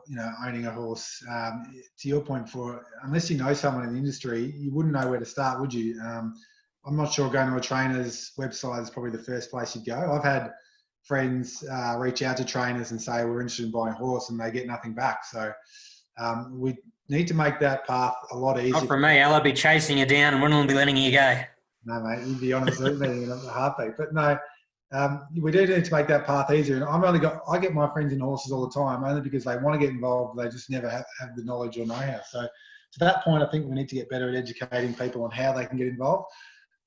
owning a horse. To your point before, unless you know someone in the industry, you wouldn't know where to start, would you? I'm not sure going to a trainer's website is probably the first place you'd go. I've had friends reach out to trainers and say, we're interested in buying a horse, and they get nothing back. So we need to make that path a lot easier. Not from me. I'll be chasing you down and wouldn't be letting you go. No, mate, you'd be on a Zoom meeting in a heartbeat. But no, we do need to make that path easier. And I get my friends in horses all the time, only because they want to get involved. They just never have the knowledge or know-how. So to that point, I think we need to get better at educating people on how they can get involved.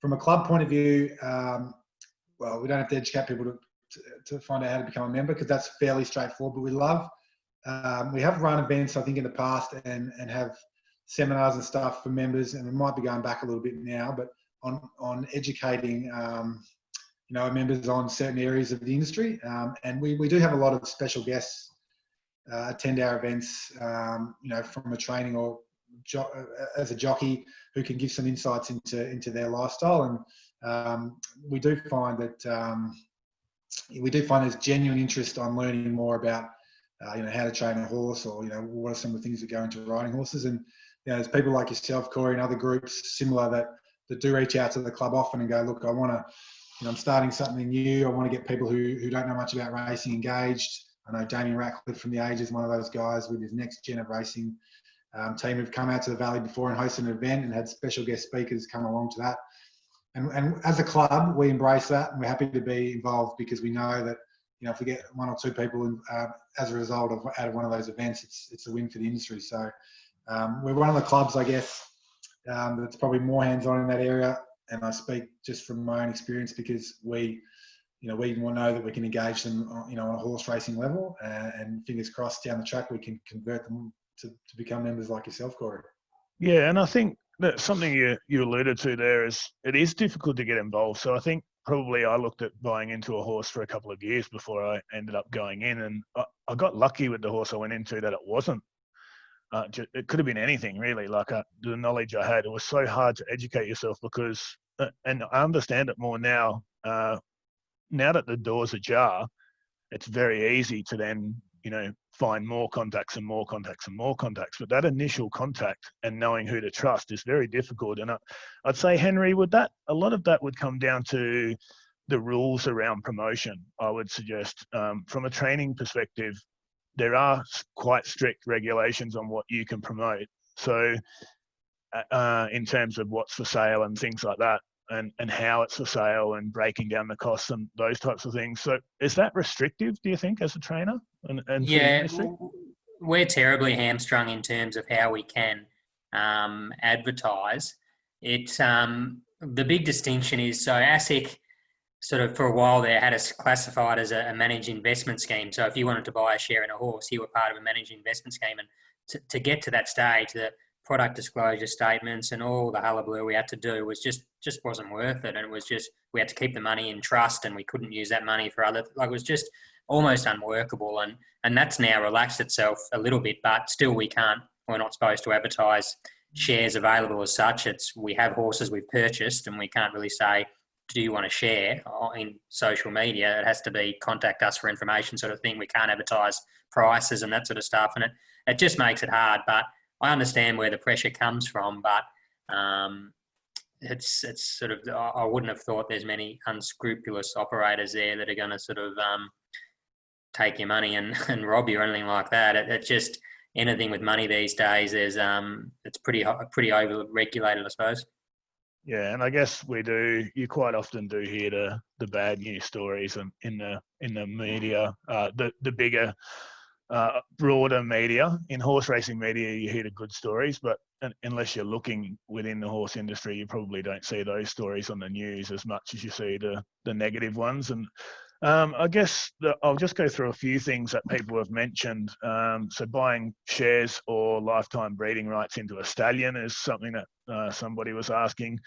From a club point of view, well, we don't have to educate people to find out how to become a member, because that's fairly straightforward. But we have run events, I think, in the past and have seminars and stuff for members, and we might be going back a little bit now, but on educating members on certain areas of the industry. And we do have a lot of special guests attend our events, from a training or as a jockey, who can give some insights into their lifestyle. And we do find that there's genuine interest on learning more about how to train a horse, or what are some of the things that go into riding horses. And there's people like yourself, Corey, and other groups similar that do reach out to the club often and go, look, I want to, I'm starting something new. I want to get people who don't know much about racing engaged. I know Damien Ratcliffe from the Age is one of those guys with his next gen of racing team who've come out to the Valley before and hosted an event and had special guest speakers come along to that. And as a club, we embrace that, and we're happy to be involved, because we know that, if we get 1 or 2 people as a result out of one of those events, it's a win for the industry. So we're one of the clubs, I guess, that's probably more hands-on in that area. And I speak just from my own experience, because we know that we can engage them, on a horse racing level, and fingers crossed down the track we can convert them to become members like yourself, Corey. Yeah, and I think that something you alluded to there is it is difficult to get involved. So I think probably I looked at buying into a horse for a couple of years before I ended up going in, and I got lucky with the horse I went into that it wasn't. It could have been anything really. Like the knowledge I had, it was so hard to educate yourself because, and I understand it more now. Now that the doors ajar, it's very easy to then find more contacts and more contacts and more contacts. But that initial contact and knowing who to trust is very difficult. And I'd say, Henry, a lot of that would come down to the rules around promotion. I would suggest from a training perspective, there are quite strict regulations on what you can promote. So in terms of what's for sale and things like that, and how it's for sale, and breaking down the costs and those types of things. So is that restrictive, do you think, as a trainer? And yeah, we're terribly hamstrung in terms of how we can advertise. It's the big distinction is, so ASIC sort of for a while there had us classified as a managed investment scheme. So if you wanted to buy a share in a horse, you were part of a managed investment scheme. And to get to that stage, the product disclosure statements and all the hullabaloo we had to do was just wasn't worth it. And it was just, we had to keep the money in trust and we couldn't use that money for other, like, it was just almost unworkable. And that's now relaxed itself a little bit, but still we're not supposed to advertise shares available as such. We have horses we've purchased and we can't really say, do you want to share in social media? It has to be contact us for information sort of thing. We can't advertise prices and that sort of stuff. And it just makes it hard, but I understand where the pressure comes from, but it's sort of, I wouldn't have thought there's many unscrupulous operators there that are going to sort of take your money and rob you or anything like that. It's just anything with money these days. It's pretty over regulated, I suppose. Yeah, and I guess you quite often do hear the bad news stories in the media, the bigger, broader media. In horse racing media, you hear the good stories, but unless you're looking within the horse industry, you probably don't see those stories on the news as much as you see the negative ones. And I guess I'll just go through a few things that people have mentioned. So buying shares or lifetime breeding rights into a stallion is something that somebody was asking.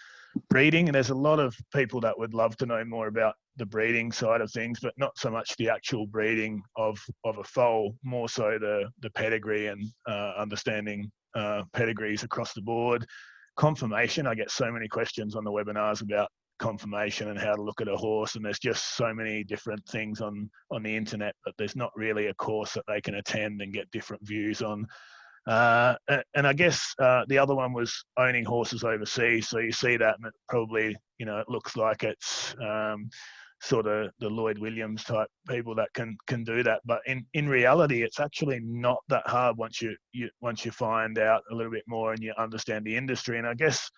Breeding, and there's a lot of people that would love to know more about the breeding side of things, but not so much the actual breeding of a foal, more so the pedigree and understanding pedigrees across the board. Conformation, I get so many questions on the webinars about conformation and how to look at a horse, and there's just so many different things on the internet, but there's not really a course that they can attend and get different views on. And I guess the other one was owning horses overseas. So you see that, and it probably, it looks like it's sort of the Lloyd Williams type people that can do that. But in reality, it's actually not that hard once you find out a little bit more and you understand the industry. And I guess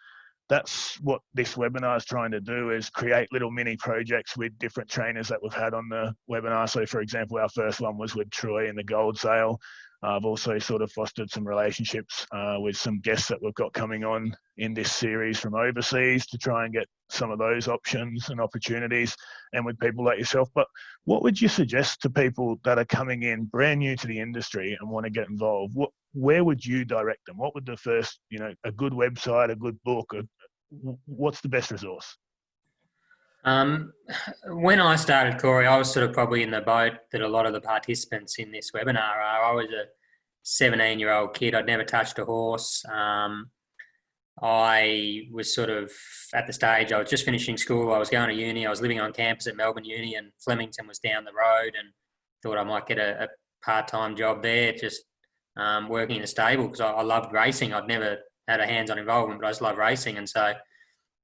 that's what this webinar is trying to do, is create little mini projects with different trainers that we've had on the webinar. So for example, our first one was with Troy in the Gold Sale. I've also sort of fostered some relationships with some guests that we've got coming on in this series from overseas to try and get some of those options and opportunities, and with people like yourself. But what would you suggest to people that are coming in brand new to the industry and want to get involved? Where would you direct them? What would the first, a good website, a good book, what's the best resource? When I started, Corey, I was sort of probably in the boat that a lot of the participants in this webinar are. I was a 17-year-old kid. I'd never touched a horse. I was sort of at the stage, I was just finishing school. I was going to uni. I was living on campus at Melbourne Uni, and Flemington was down the road, and thought I might get a part-time job there, just working in a stable, because I loved racing. I'd never had a hands-on involvement, but I just love racing. And so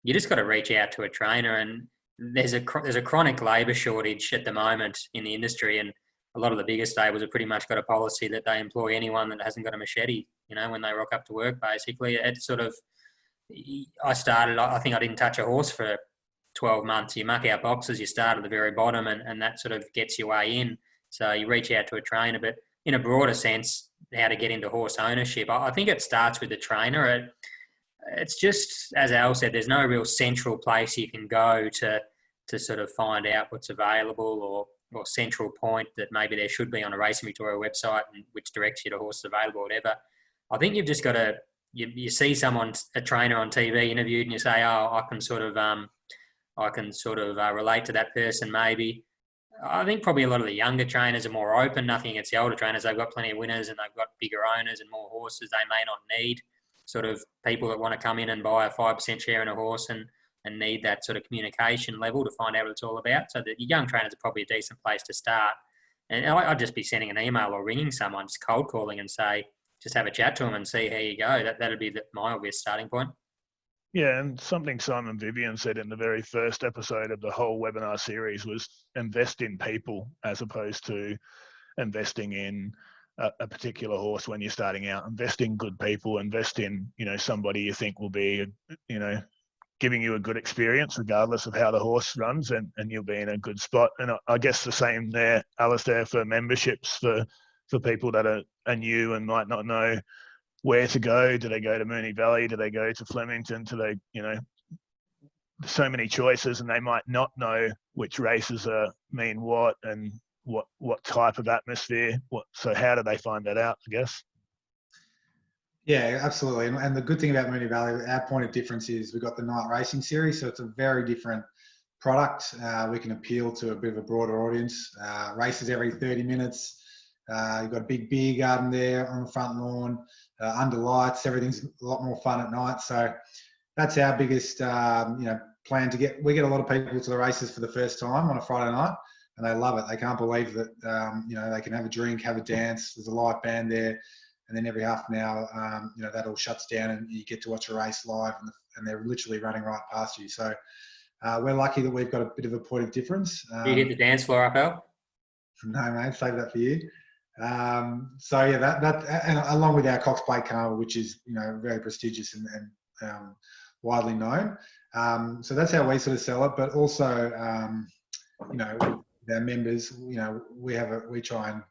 you just got to reach out to a trainer, and there's a chronic labour shortage at the moment in the industry, and a lot of the bigger stables have pretty much got a policy that they employ anyone that hasn't got a machete, when they rock up to work, basically. It's sort of, I think I didn't touch a horse for 12 months. You muck out boxes, you start at the very bottom, and that sort of gets your way in. So you reach out to a trainer, but in a broader sense, how to get into horse ownership, I think it starts with the trainer. It's just, as Al said, there's no real central place you can go to sort of find out what's available, or central point that maybe there should be on a Racing Victoria website, and which directs you to horses available, whatever. I think you've just got to, you see someone, a trainer on TV interviewed, and you say, oh, I can sort of relate to that person maybe. I think probably a lot of the younger trainers are more open. Nothing against the older trainers. They've got plenty of winners and they've got bigger owners and more horses. They may not need sort of people that want to come in and buy a 5% share in a horse and need that sort of communication level to find out what it's all about. So the young trainers are probably a decent place to start. And I'd just be sending an email or ringing someone, just cold calling, and say, just have a chat to them and see how you go. That'd be my obvious starting point. Yeah, and something Simon Vivian said in the very first episode of the whole webinar series was invest in people as opposed to investing in a particular horse when you're starting out. Invest in good people, invest in, somebody you think will be, giving you a good experience regardless of how the horse runs, and you'll be in a good spot. And I guess the same there, Alastair, for memberships for people that are new and might not know where to go. Do they go to Moonee Valley? Do they go to Flemington? Do they, so many choices, and they might not know which races mean what and what type of atmosphere. So how do they find that out, I guess? Yeah, absolutely. And the good thing about Moonee Valley, our point of difference is we've got the night racing series, so it's a very different product. We can appeal to a bit of a broader audience. Races every 30 minutes. You've got a big beer garden there on the front lawn, under lights. Everything's a lot more fun at night. So that's our biggest, plan to get. We get a lot of people to the races for the first time on a Friday night, and they love it. They can't believe that they can have a drink, have a dance. There's a live band there, and then every half an hour, that all shuts down, and you get to watch a race live, and they're literally running right past you. So we're lucky that we've got a bit of a point of difference. Do you hit the dance floor up, Al? No, mate, save that for you. That and along with our Cox Plate Carnival, which is very prestigious and widely known. So that's how we sort of sell it. But also, with our members, we try and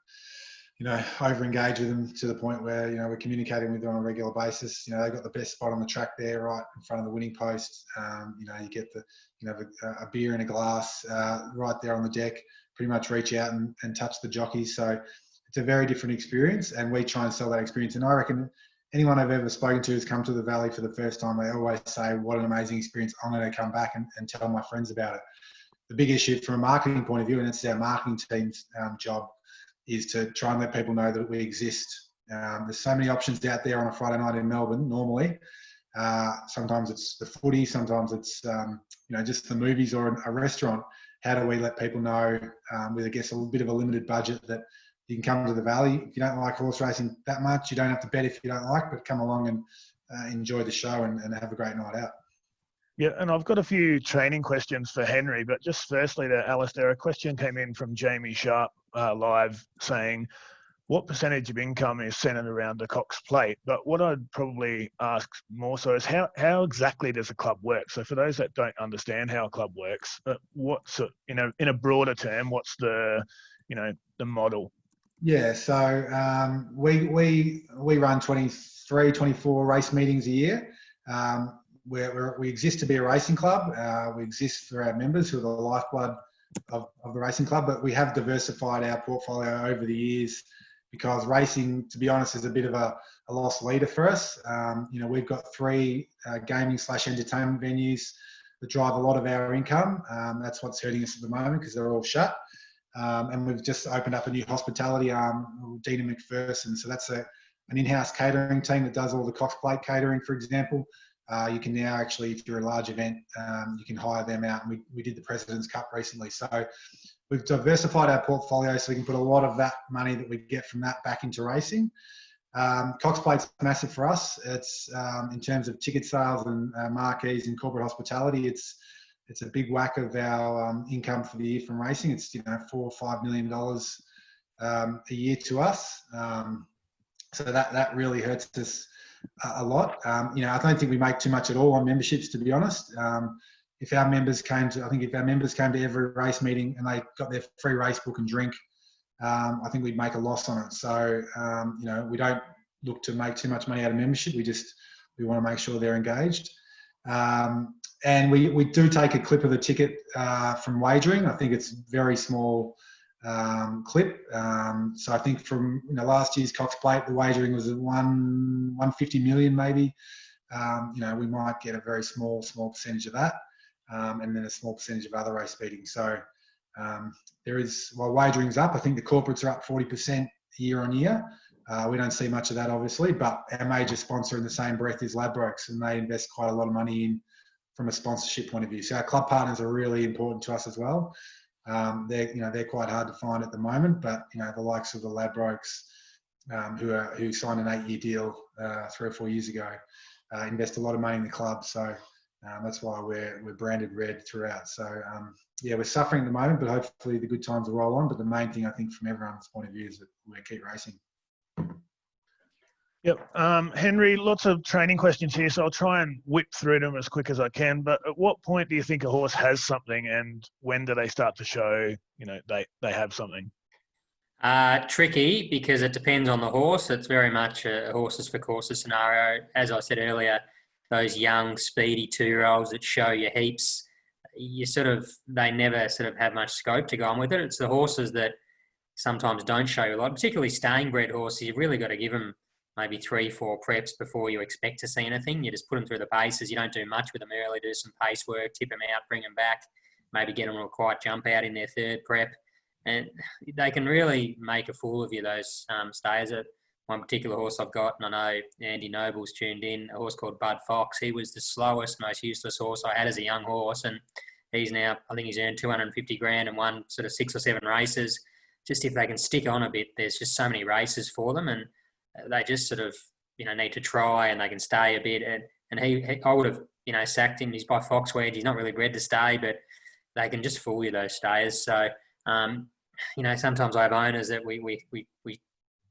over engage with them to the point where we're communicating with them on a regular basis. They've got the best spot on the track there, right in front of the winning post. You get a beer in a glass right there on the deck. Pretty much reach out and touch the jockeys. So it's a very different experience, and we try and sell that experience. And I reckon anyone I've ever spoken to who's come to the Valley for the first time, they always say, what an amazing experience. I'm going to come back and tell my friends about it. The big issue from a marketing point of view, and it's our marketing team's job, is to try and let people know that we exist. There's so many options out there on a Friday night in Melbourne normally. Sometimes it's the footy, sometimes it's just the movies or a restaurant. How do we let people know with, I guess, a bit of a limited budget that you can come to the Valley? If you don't like horse racing that much, you don't have to bet if you don't like, but come along and enjoy the show and have a great night out. Yeah, and I've got a few training questions for Henry, but just firstly to Alastair, a question came in from Jamie Sharp live saying, what percentage of income is centered around the Cox Plate? But what I'd probably ask more so is how exactly does a club work? So for those that don't understand how a club works, what's in a broader term, what's the model? Yeah, so we run 23, 24 race meetings a year. We exist to be a racing club. We exist for our members who are the lifeblood of the racing club, but we have diversified our portfolio over the years because racing, to be honest, is a bit of a lost leader for us. We've got 3 gaming/entertainment venues that drive a lot of our income. That's what's hurting us at the moment because they're all shut. And we've just opened up a new hospitality arm, Dina McPherson. So that's an in-house catering team that does all the Cox Plate catering, for example. You can now actually, if you're a large event, you can hire them out. And we did the President's Cup recently. So we've diversified our portfolio so we can put a lot of that money that we get from that back into racing. Cox Plate's massive for us. It's in terms of ticket sales and marquees and corporate hospitality, it's a big whack of our income for the year from racing. It's $4 or $5 million a year to us. So that really hurts us a lot. I don't think we make too much at all on memberships, to be honest. If our members came to every race meeting and they got their free race book and drink, I think we'd make a loss on it. So, we don't look to make too much money out of membership. We want to make sure they're engaged. And we do take a clip of the ticket from wagering. I think it's very small clip. So I think from last year's Cox Plate, the wagering was at 150 million maybe. We might get a very small percentage of that, and then a small percentage of other race beatings. So while wagering's up, I think the corporates are up 40% year on year. We don't see much of that, obviously, but our major sponsor in the same breath is Ladbrokes, and they invest quite a lot of money in from a sponsorship point of view. So our club partners are really important to us as well. They're quite hard to find at the moment, but the likes of the Ladbrokes, who signed an 8-year deal 3 or 4 years ago, invest a lot of money in the club. So that's why we're branded red throughout. So we're suffering at the moment, but hopefully the good times will roll on. But the main thing I think from everyone's point of view is that we keep racing. Yep. Henry, lots of training questions here, so I'll try and whip through them as quick as I can. But at what point do you think a horse has something, and when do they start to show, they have something? Tricky, because it depends on the horse. It's very much a horses for courses scenario. As I said earlier, those young, speedy 2-year-olds that show you heaps, they never sort of have much scope to go on with it. It's the horses that sometimes don't show you a lot, particularly staying bred horses. You've really got to give them maybe 3-4 preps before you expect to see anything. You just put them through the paces. You don't do much with them early. Do some pace work, tip them out, bring them back, maybe get them to a quiet jump out in their third prep. And they can really make a fool of you, those stayers. One particular horse I've got, and I know Andy Noble's tuned in, a horse called Bud Fox. He was the slowest, most useless horse I had as a young horse, and he's now, I think he's earned 250 grand and won sort of 6 or 7 races. Just if they can stick on a bit, there's just so many races for them, and they just sort of, need to try, and they can stay a bit. And I would have, sacked him. He's by Fox Wedge. He's not really bred to stay, but they can just fool you, those stayers. So, sometimes I have owners that we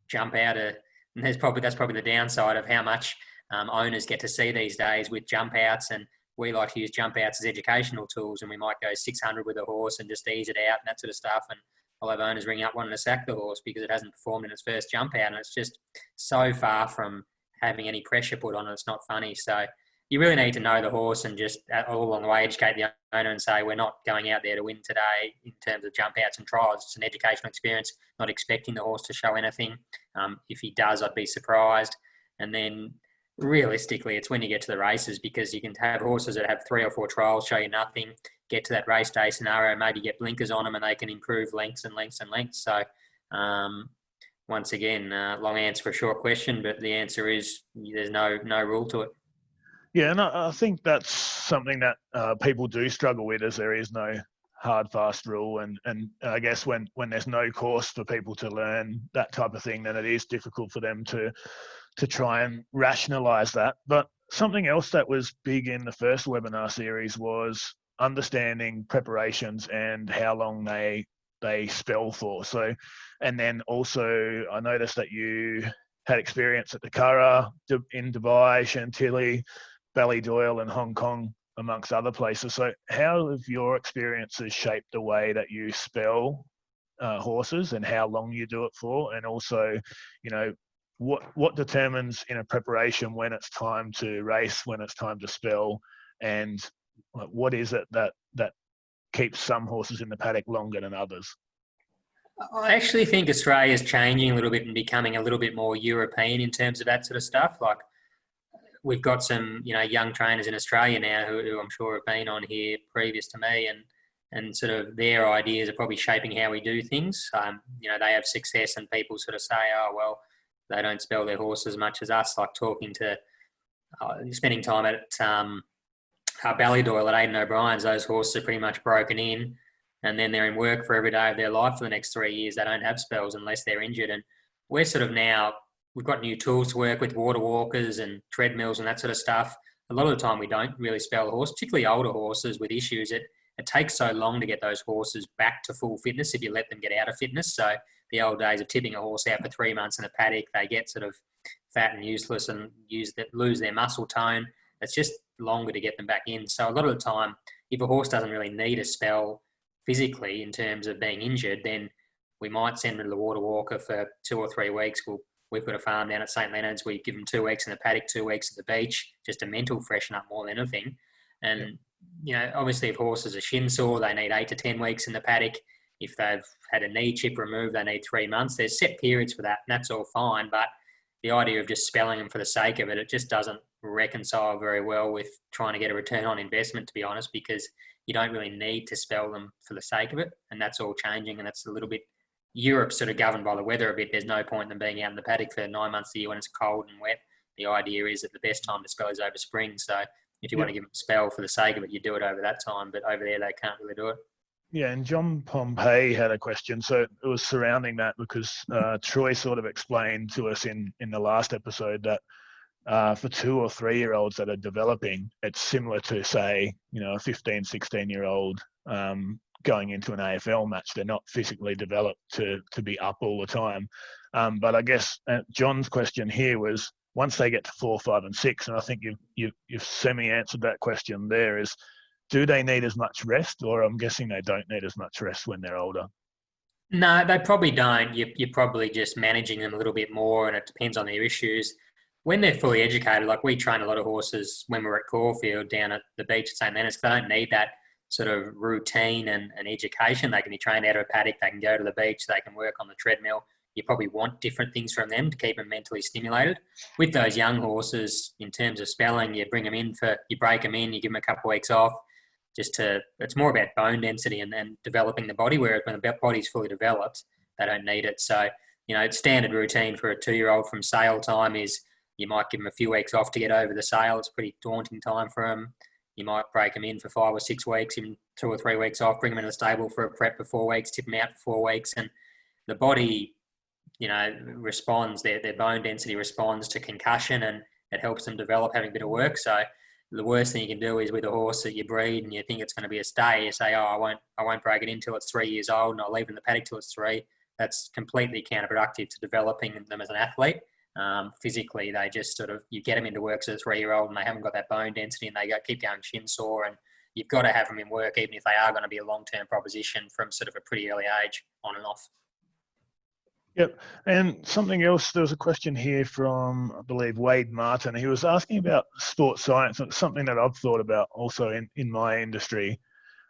jump out of, and that's probably the downside of how much owners get to see these days with jump outs. And we like to use jump outs as educational tools, and we might go 600 with a horse and just ease it out and that sort of stuff. And I'll have owners ring up wanting to sack the horse because it hasn't performed in its first jump out, and it's just so far from having any pressure put on it. It's not funny. So you really need to know the horse and just all along the way educate the owner and say, we're not going out there to win today in terms of jump outs and trials. It's an educational experience, not expecting the horse to show anything. If he does, I'd be surprised. And then realistically, it's when you get to the races, because you can have horses that have 3 or 4 trials, show you nothing, get to that race day scenario, maybe get blinkers on them, and they can improve lengths and lengths and lengths. So once again, long answer for a short question, but the answer is there's no rule to it. Yeah, and I think that's something that people do struggle with, as there is no hard, fast rule. And I guess when there's no course for people to learn that type of thing, then it is difficult for them to try and rationalise that. But something else that was big in the first webinar series was understanding preparations and how long they spell for. So, and then also I noticed that you had experience at the Curragh, in Dubai, Chantilly, Ballydoyle and Hong Kong, amongst other places. So how have your experiences shaped the way that you spell horses and how long you do it for? And also, what determines in a preparation when it's time to race, when it's time to spell, and what is it that keeps some horses in the paddock longer than others? I actually think Australia is changing a little bit and becoming a little bit more European in terms of that sort of stuff. Like, we've got some, young trainers in Australia now who I'm sure have been on here previous to me, and sort of their ideas are probably shaping how we do things. They have success, and people sort of say, oh, well, they don't spell their horse as much as us. Like spending time at Ballydoyle at Aidan O'Brien's, those horses are pretty much broken in, and then they're in work for every day of their life for the next 3 years. They don't have spells unless they're injured. And we're sort of now, we've got new tools to work with, water walkers and treadmills and that sort of stuff. A lot of the time we don't really spell a horse, particularly older horses with issues. It takes so long to get those horses back to full fitness if you let them get out of fitness. So the old days of tipping a horse out for 3 months in a paddock, they get sort of fat and useless and lose their muscle tone. It's just longer to get them back in. So a lot of the time, if a horse doesn't really need a spell physically in terms of being injured, then we might send them to the water walker for 2 or 3 weeks. We've got a farm down at St. Leonard's. We give them 2 weeks in the paddock, 2 weeks at the beach, just a mental freshen up more than anything. And, obviously if horses are shin sore, they need 8 to 10 weeks in the paddock. If they've had a knee chip removed, they need 3 months. There's set periods for that, and that's all fine. But the idea of just spelling them for the sake of it, it just doesn't reconcile very well with trying to get a return on investment, to be honest, because you don't really need to spell them for the sake of it. And that's all changing, and that's a little bit, Europe's sort of governed by the weather a bit. There's no point in them being out in the paddock for 9 months of the year when it's cold and wet. The idea is that the best time to spell is over spring. So if you want to give them a spell for the sake of it, you do it over that time. But over there, they can't really do it. Yeah, and John Pompey had a question. So it was surrounding that because Troy sort of explained to us in the last episode that for 2 or 3 year olds that are developing, it's similar to, say, a 15, 16-year-old going into an AFL match. They're not physically developed to be up all the time. But I guess John's question here was, once they get to 4, 5 and 6, and I think you've semi-answered that question there, is do they need as much rest? Or I'm guessing they don't need as much rest when they're older. No, they probably don't. You're probably just managing them a little bit more, and it depends on their issues. When they're fully educated, like we train a lot of horses when we're at Caulfield down at the beach at St. Leonard's, they don't need that sort of routine and education. They can be trained out of a paddock, they can go to the beach, they can work on the treadmill. you probably want different things from them to keep them mentally stimulated. With those young horses, in terms of spelling, you bring them in you break them in, you give them a couple of weeks off, it's more about bone density and developing the body, whereas when the body's fully developed, they don't need it. So, standard routine for a 2-year-old from sale time is you might give them a few weeks off to get over the sale. It's a pretty daunting time for them. You might break them in for 5 or 6 weeks, even 2 or 3 weeks off, bring them into the stable for a prep for 4 weeks, tip them out for 4 weeks. And the body, responds, their bone density responds to concussion, and it helps them develop having a bit of work. So the worst thing you can do is with a horse that you breed and you think it's going to be a stay, you say, I won't break it in till it's 3 years old and I'll leave it in the paddock till it's 3. That's completely counterproductive to developing them as an athlete. Physically, they just you get them into work as a 3-year-old and they haven't got that bone density and they keep going shin sore, and you've got to have them in work even if they are going to be a long-term proposition from sort of a pretty early age on and off. Yep. And something else, there was a question here from, I believe, Wade Martin. He was asking about sports science. It's something that I've thought about also in my industry.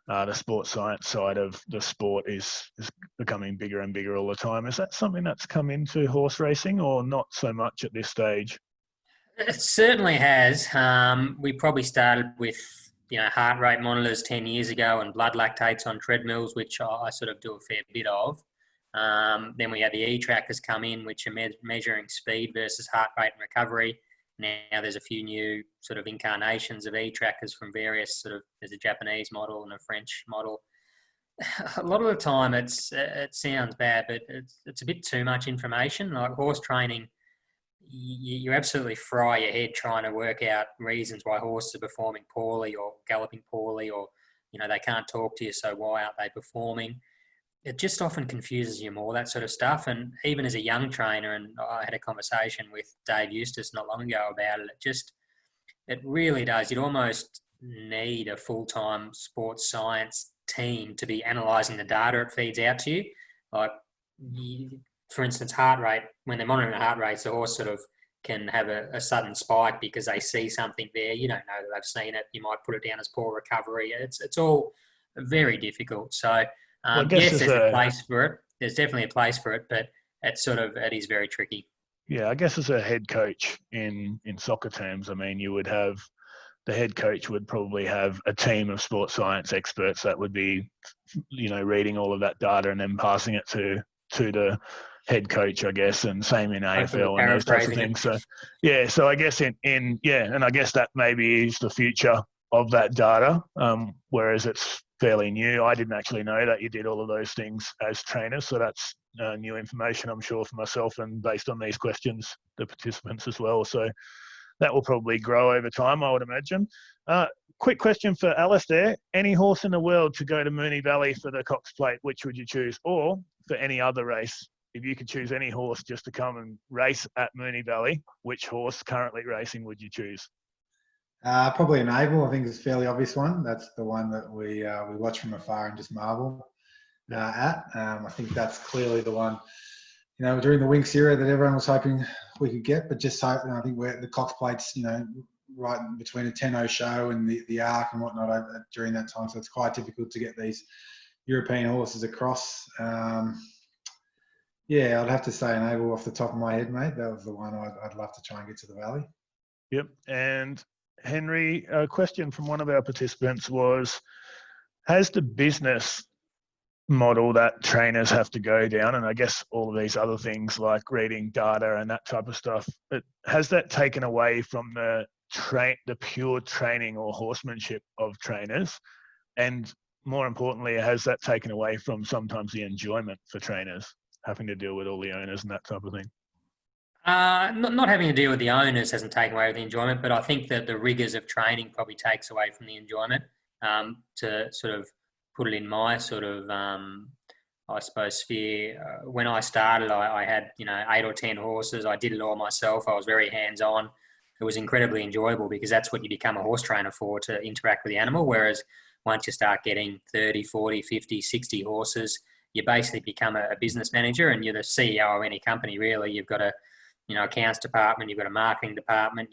The sports science side of the sport is becoming bigger and bigger all the time. Is that something that's come into horse racing or not so much at this stage? It certainly has. We probably started with, heart rate monitors 10 years ago and blood lactates on treadmills, which I sort of do a fair bit of. Then we had the e-trackers come in, which are measuring speed versus heart rate and recovery. Now there's a few new sort of incarnations of e-trackers from various there's a Japanese model and a French model. A lot of the time it sounds bad, but it's a bit too much information. Like horse training, you absolutely fry your head trying to work out reasons why horses are performing poorly or galloping poorly, or, they can't talk to you, so why aren't they performing? It just often confuses you more, that sort of stuff. And even as a young trainer, and I had a conversation with Dave Eustace not long ago about it, it really does. You'd almost need a full-time sports science team to be analysing the data it feeds out to you. Like, for instance, heart rate, when they're monitoring the heart rates, the horse sort of can have a sudden spike because they see something there. You don't know that they've seen it. You might put it down as poor recovery. It's all very difficult. So, yes, there's a place for it. There's definitely a place for it, but it is very tricky. Yeah, I guess as a head coach in soccer terms, I mean, you would have the head coach would probably have a team of sports science experts that would be, reading all of that data and then passing it to the head coach, I guess, and same in AFL and those types of things. So, yeah, so I guess and I guess that maybe is the future of that data, whereas it's fairly new. I didn't actually know that you did all of those things as trainers, so that's new information, I'm sure, for myself and based on these questions, the participants as well. So that will probably grow over time, I would imagine. Quick question for Alastair. Any horse in the world to go to Moonee Valley for the Cox Plate, which would you choose? Or for any other race, if you could choose any horse just to come and race at Moonee Valley, which horse currently racing would you choose? Probably Enable. I think it's a fairly obvious one. That's the one that we watch from afar and just marvel at. I think that's clearly the one, during the winx era that everyone was hoping we could get, but just hope. I think the Cox Plates, right between a 10-0 show and the Arc and whatnot during that time. So it's quite difficult to get these European horses across. Yeah, I'd have to say Enable off the top of my head, mate. That was the one I'd love to try and get to the Valley. Yep. And Henry, a question from one of our participants was, has the business model that trainers have to go down, and I guess all of these other things like reading data and that type of stuff, has that taken away from the pure training or horsemanship of trainers? And more importantly, has that taken away from sometimes the enjoyment for trainers, having to deal with all the owners and that type of thing? Not having to deal with the owners hasn't taken away the enjoyment, but I think that the rigours of training probably takes away from the enjoyment. To sort of put it in my sort of, I suppose, sphere, when I started, I had, 8 or 10 horses. I did it all myself. I was very hands-on. It was incredibly enjoyable because that's what you become a horse trainer for, to interact with the animal. Whereas once you start getting 30, 40, 50, 60 horses, you basically become a business manager and you're the CEO of any company, really. You've got a accounts department, you've got a marketing department,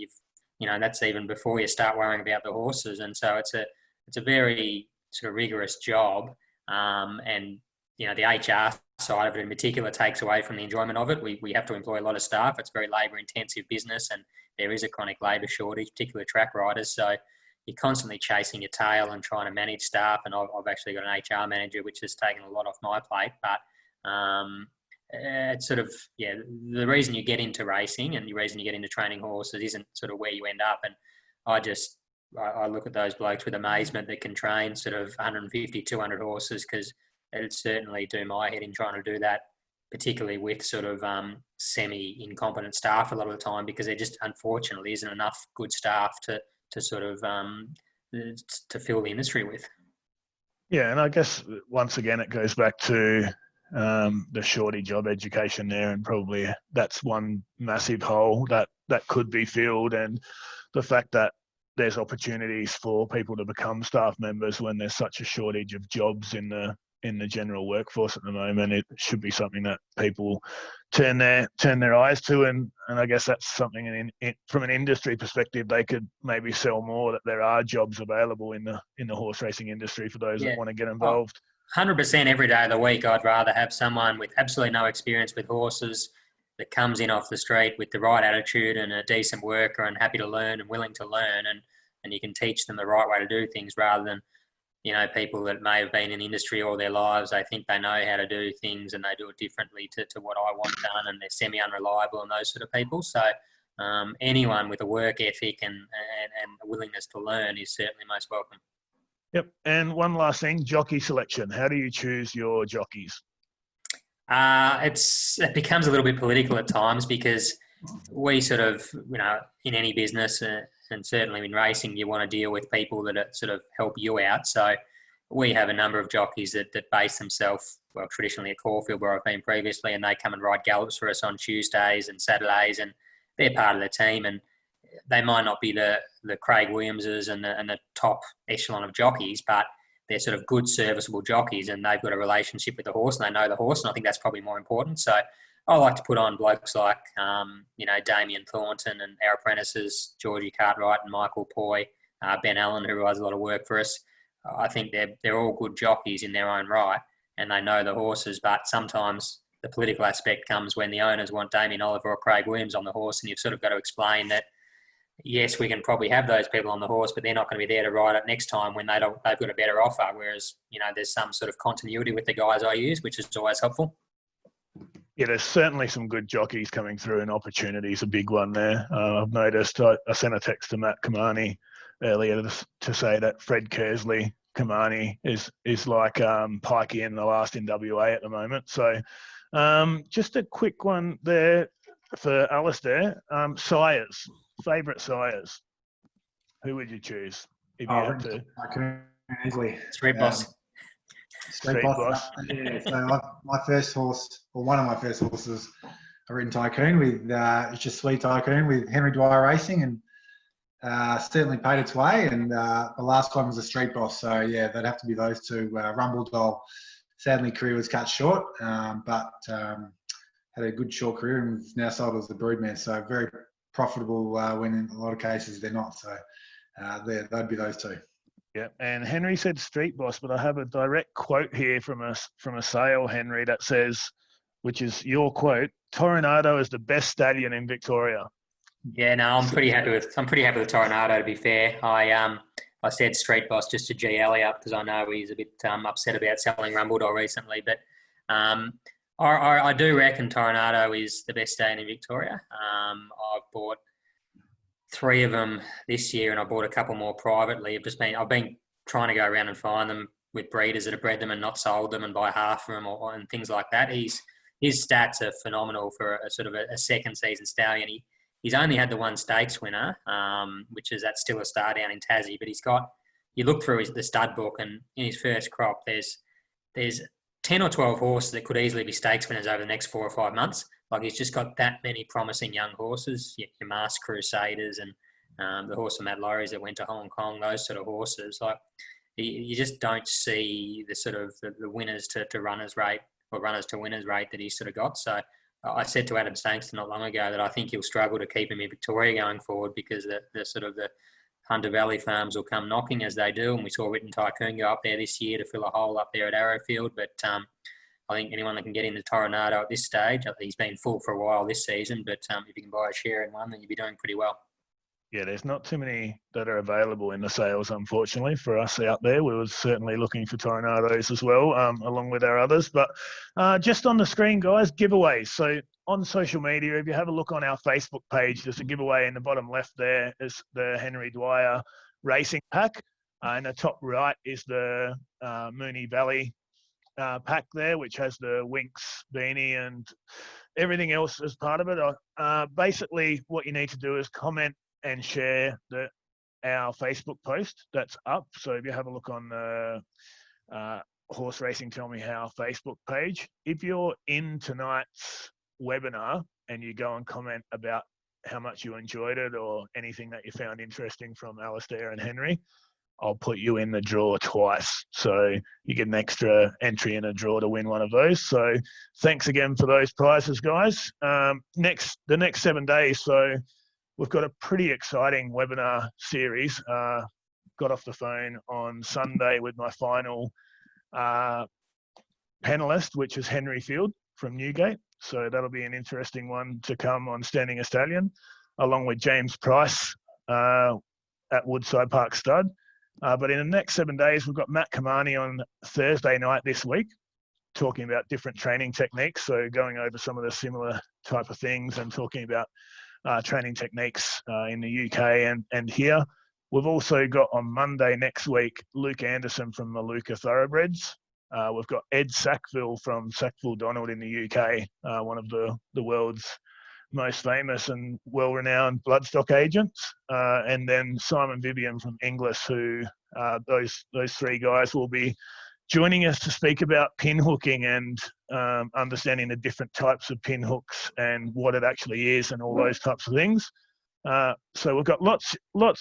that's even before you start worrying about the horses. And so it's a very sort of rigorous job. And, the HR side of it in particular takes away from the enjoyment of it. We have to employ a lot of staff. It's a very labour-intensive business, and there is a chronic labour shortage, particularly track riders. So you're constantly chasing your tail and trying to manage staff. And I've actually got an HR manager, which has taken a lot off my plate. But it's sort of, the reason you get into racing and the reason you get into training horses isn't sort of where you end up. And I look at those blokes with amazement that can train sort of 150, 200 horses, because it'd certainly do my head in trying to do that, particularly with sort of semi-incompetent staff a lot of the time, because there just unfortunately isn't enough good staff to sort of to fill the industry with. Yeah, and I guess once again it goes back to the shortage of education there, and probably that's one massive hole that could be filled, and the fact that there's opportunities for people to become staff members when there's such a shortage of jobs in the general workforce at the moment. It should be something that people turn their eyes to, and I guess that's something from an industry perspective they could maybe sell more, that there are jobs available in the horse racing industry for those that want to get involved. 100% every day of the week. I'd rather have someone with absolutely no experience with horses that comes in off the street with the right attitude and a decent worker and happy to learn and willing to learn, and you can teach them the right way to do things, rather than people that may have been in the industry all their lives. They think they know how to do things and they do it differently to what I want done, and they're semi-unreliable and those sort of people. So anyone with a work ethic and a willingness to learn is certainly most welcome. Yep. And one last thing, jockey selection. How do you choose your jockeys? It becomes a little bit political at times, because we sort of, in any business and certainly in racing, you want to deal with people that sort of help you out. So we have a number of jockeys that base themselves, well, traditionally at Caulfield, where I've been previously, and they come and ride gallops for us on Tuesdays and Saturdays, and they're part of the team. And they might not be the Craig Williamses and the top echelon of jockeys, but they're sort of good, serviceable jockeys, and they've got a relationship with the horse and they know the horse, and I think that's probably more important. So I like to put on blokes like, Damien Thornton, and our apprentices, Georgie Cartwright and Michael Poy, Ben Allen, who does a lot of work for us. I think they're all good jockeys in their own right, and they know the horses, but sometimes the political aspect comes when the owners want Damien Oliver or Craig Williams on the horse, and you've sort of got to explain that, yes, we can probably have those people on the horse, but they're not going to be there to ride it next time when they've got a better offer. Whereas, there's some sort of continuity with the guys I use, which is always helpful. Yeah, there's certainly some good jockeys coming through, and opportunity's a big one there. I've noticed, I sent a text to Matt Kamani earlier to say that Fred Kersley Kamani is like Pikey in the last in WA at the moment. So just a quick one there for Alastair. Sires, favourite sires. Who would you choose if you had to? I can easily. Street Boss. Street Boss. Yeah, so my first horse, or one of my first horses, I ridden Tycoon with, it's just Sweet Tycoon with Henry Dwyer Racing, and certainly paid its way. And the last one was a Street Boss. So yeah, that'd have to be those two. Rumble Doll, sadly, career was cut short, but had a good short career and was now sold as the Broodmare. So very profitable when in a lot of cases they're not. So they'd be those two. Yeah, and Henry said Street Boss, but I have a direct quote here from a sale, Henry, that says, which is your quote: "Toronado is the best stallion in Victoria." Yeah, no, I'm pretty happy with Toronado. To be fair, I said Street Boss just to G Elliott because I know he's a bit upset about selling Rumble Doll recently, but I do reckon Toronado is the best stallion in Victoria. I've bought 3 of them this year, and I bought a couple more privately. I've been trying to go around and find them with breeders that have bred them and not sold them, and buy half of them and things like that. His stats are phenomenal for a sort of a second season stallion. He's only had the one stakes winner, which is at Still a Star down in Tassie. But you look through the stud book, and in his first crop, there's 10 or 12 horses that could easily be stakes winners over the next 4 or 5 months. Like, he's just got that many promising young horses, your Masked Crusaders and the horse of Matt Laurie's that went to Hong Kong, those sort of horses. Like, you just don't see the sort of the winners to runners rate, or runners to winners rate that he's sort of got. So I said to Adam Stankston not long ago that I think he'll struggle to keep him in Victoria going forward, because the Hunter Valley farms will come knocking as they do. And we saw Written Tycoon go up there this year to fill a hole up there at Arrowfield. But I think anyone that can get into Toronado at this stage, I think he's been full for a while this season, but if you can buy a share in one, then you'll be doing pretty well. Yeah, there's not too many that are available in the sales, unfortunately, for us out there. We were certainly looking for Tornadoes as well, along with our others. But just on the screen, guys, giveaways. So on social media, if you have a look on our Facebook page, there's a giveaway in the bottom left there is the Henry Dwyer Racing pack. In the top right is the Moonee Valley pack there, which has the winx beanie and everything else as part of it. Basically, what you need to do is comment and share our Facebook post that's up. So if you have a look on the Horse Racing Tell Me How Facebook page, if you're in tonight's webinar and you go and comment about how much you enjoyed it or anything that you found interesting from Alastair and Henry, I'll put you in the draw twice. So you get an extra entry in a draw to win one of those. So thanks again for those prizes, guys. The next 7 days, so we've got a pretty exciting webinar series. Got off the phone on Sunday with my final panelist, which is Henry Field from Newgate. So that'll be an interesting one to come on Standing a Stallion, along with James Price at Woodside Park Stud. But in the next 7 days, we've got Matt Kamani on Thursday night this week, talking about different training techniques. So going over some of the similar type of things and talking about training techniques in the UK and here. We've also got on Monday next week, Luke Anderson from Maluka Thoroughbreds. We've got Ed Sackville from Sackville Donald in the UK, one of the world's most famous and well-renowned bloodstock agents. And then Simon Vivian from Inglis, who those three guys will be joining us to speak about pin hooking and understanding the different types of pin hooks and what it actually is and all those types of things. So we've got lots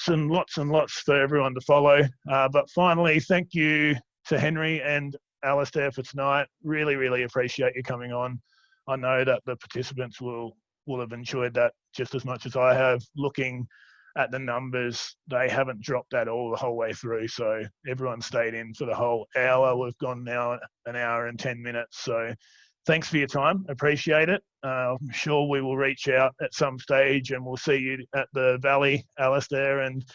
and lots for everyone to follow. But finally, thank you to Henry and Alastair for tonight. Really, really appreciate you coming on. I know that the participants will have enjoyed that just as much as I have. Looking at the numbers, they haven't dropped at all the whole way through. So everyone stayed in for the whole hour. We've gone now an hour and 10 minutes. So thanks for your time. Appreciate it. I'm sure we will reach out at some stage and we'll see you at the Valley, Alastair and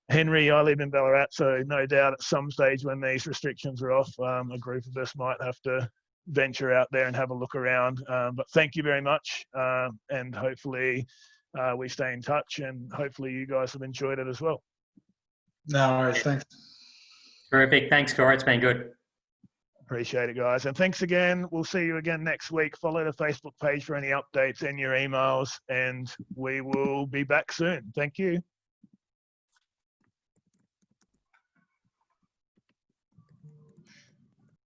Henry. I live in Ballarat, so no doubt at some stage when these restrictions are off, a group of us might have to venture out there and have a look around. But thank you very much. And hopefully we stay in touch and hopefully you guys have enjoyed it as well. No worries. Thanks. Terrific. Thanks, Corey. It's been good. Appreciate it, guys. And thanks again. We'll see you again next week. Follow the Facebook page for any updates and your emails, and we will be back soon. Thank you.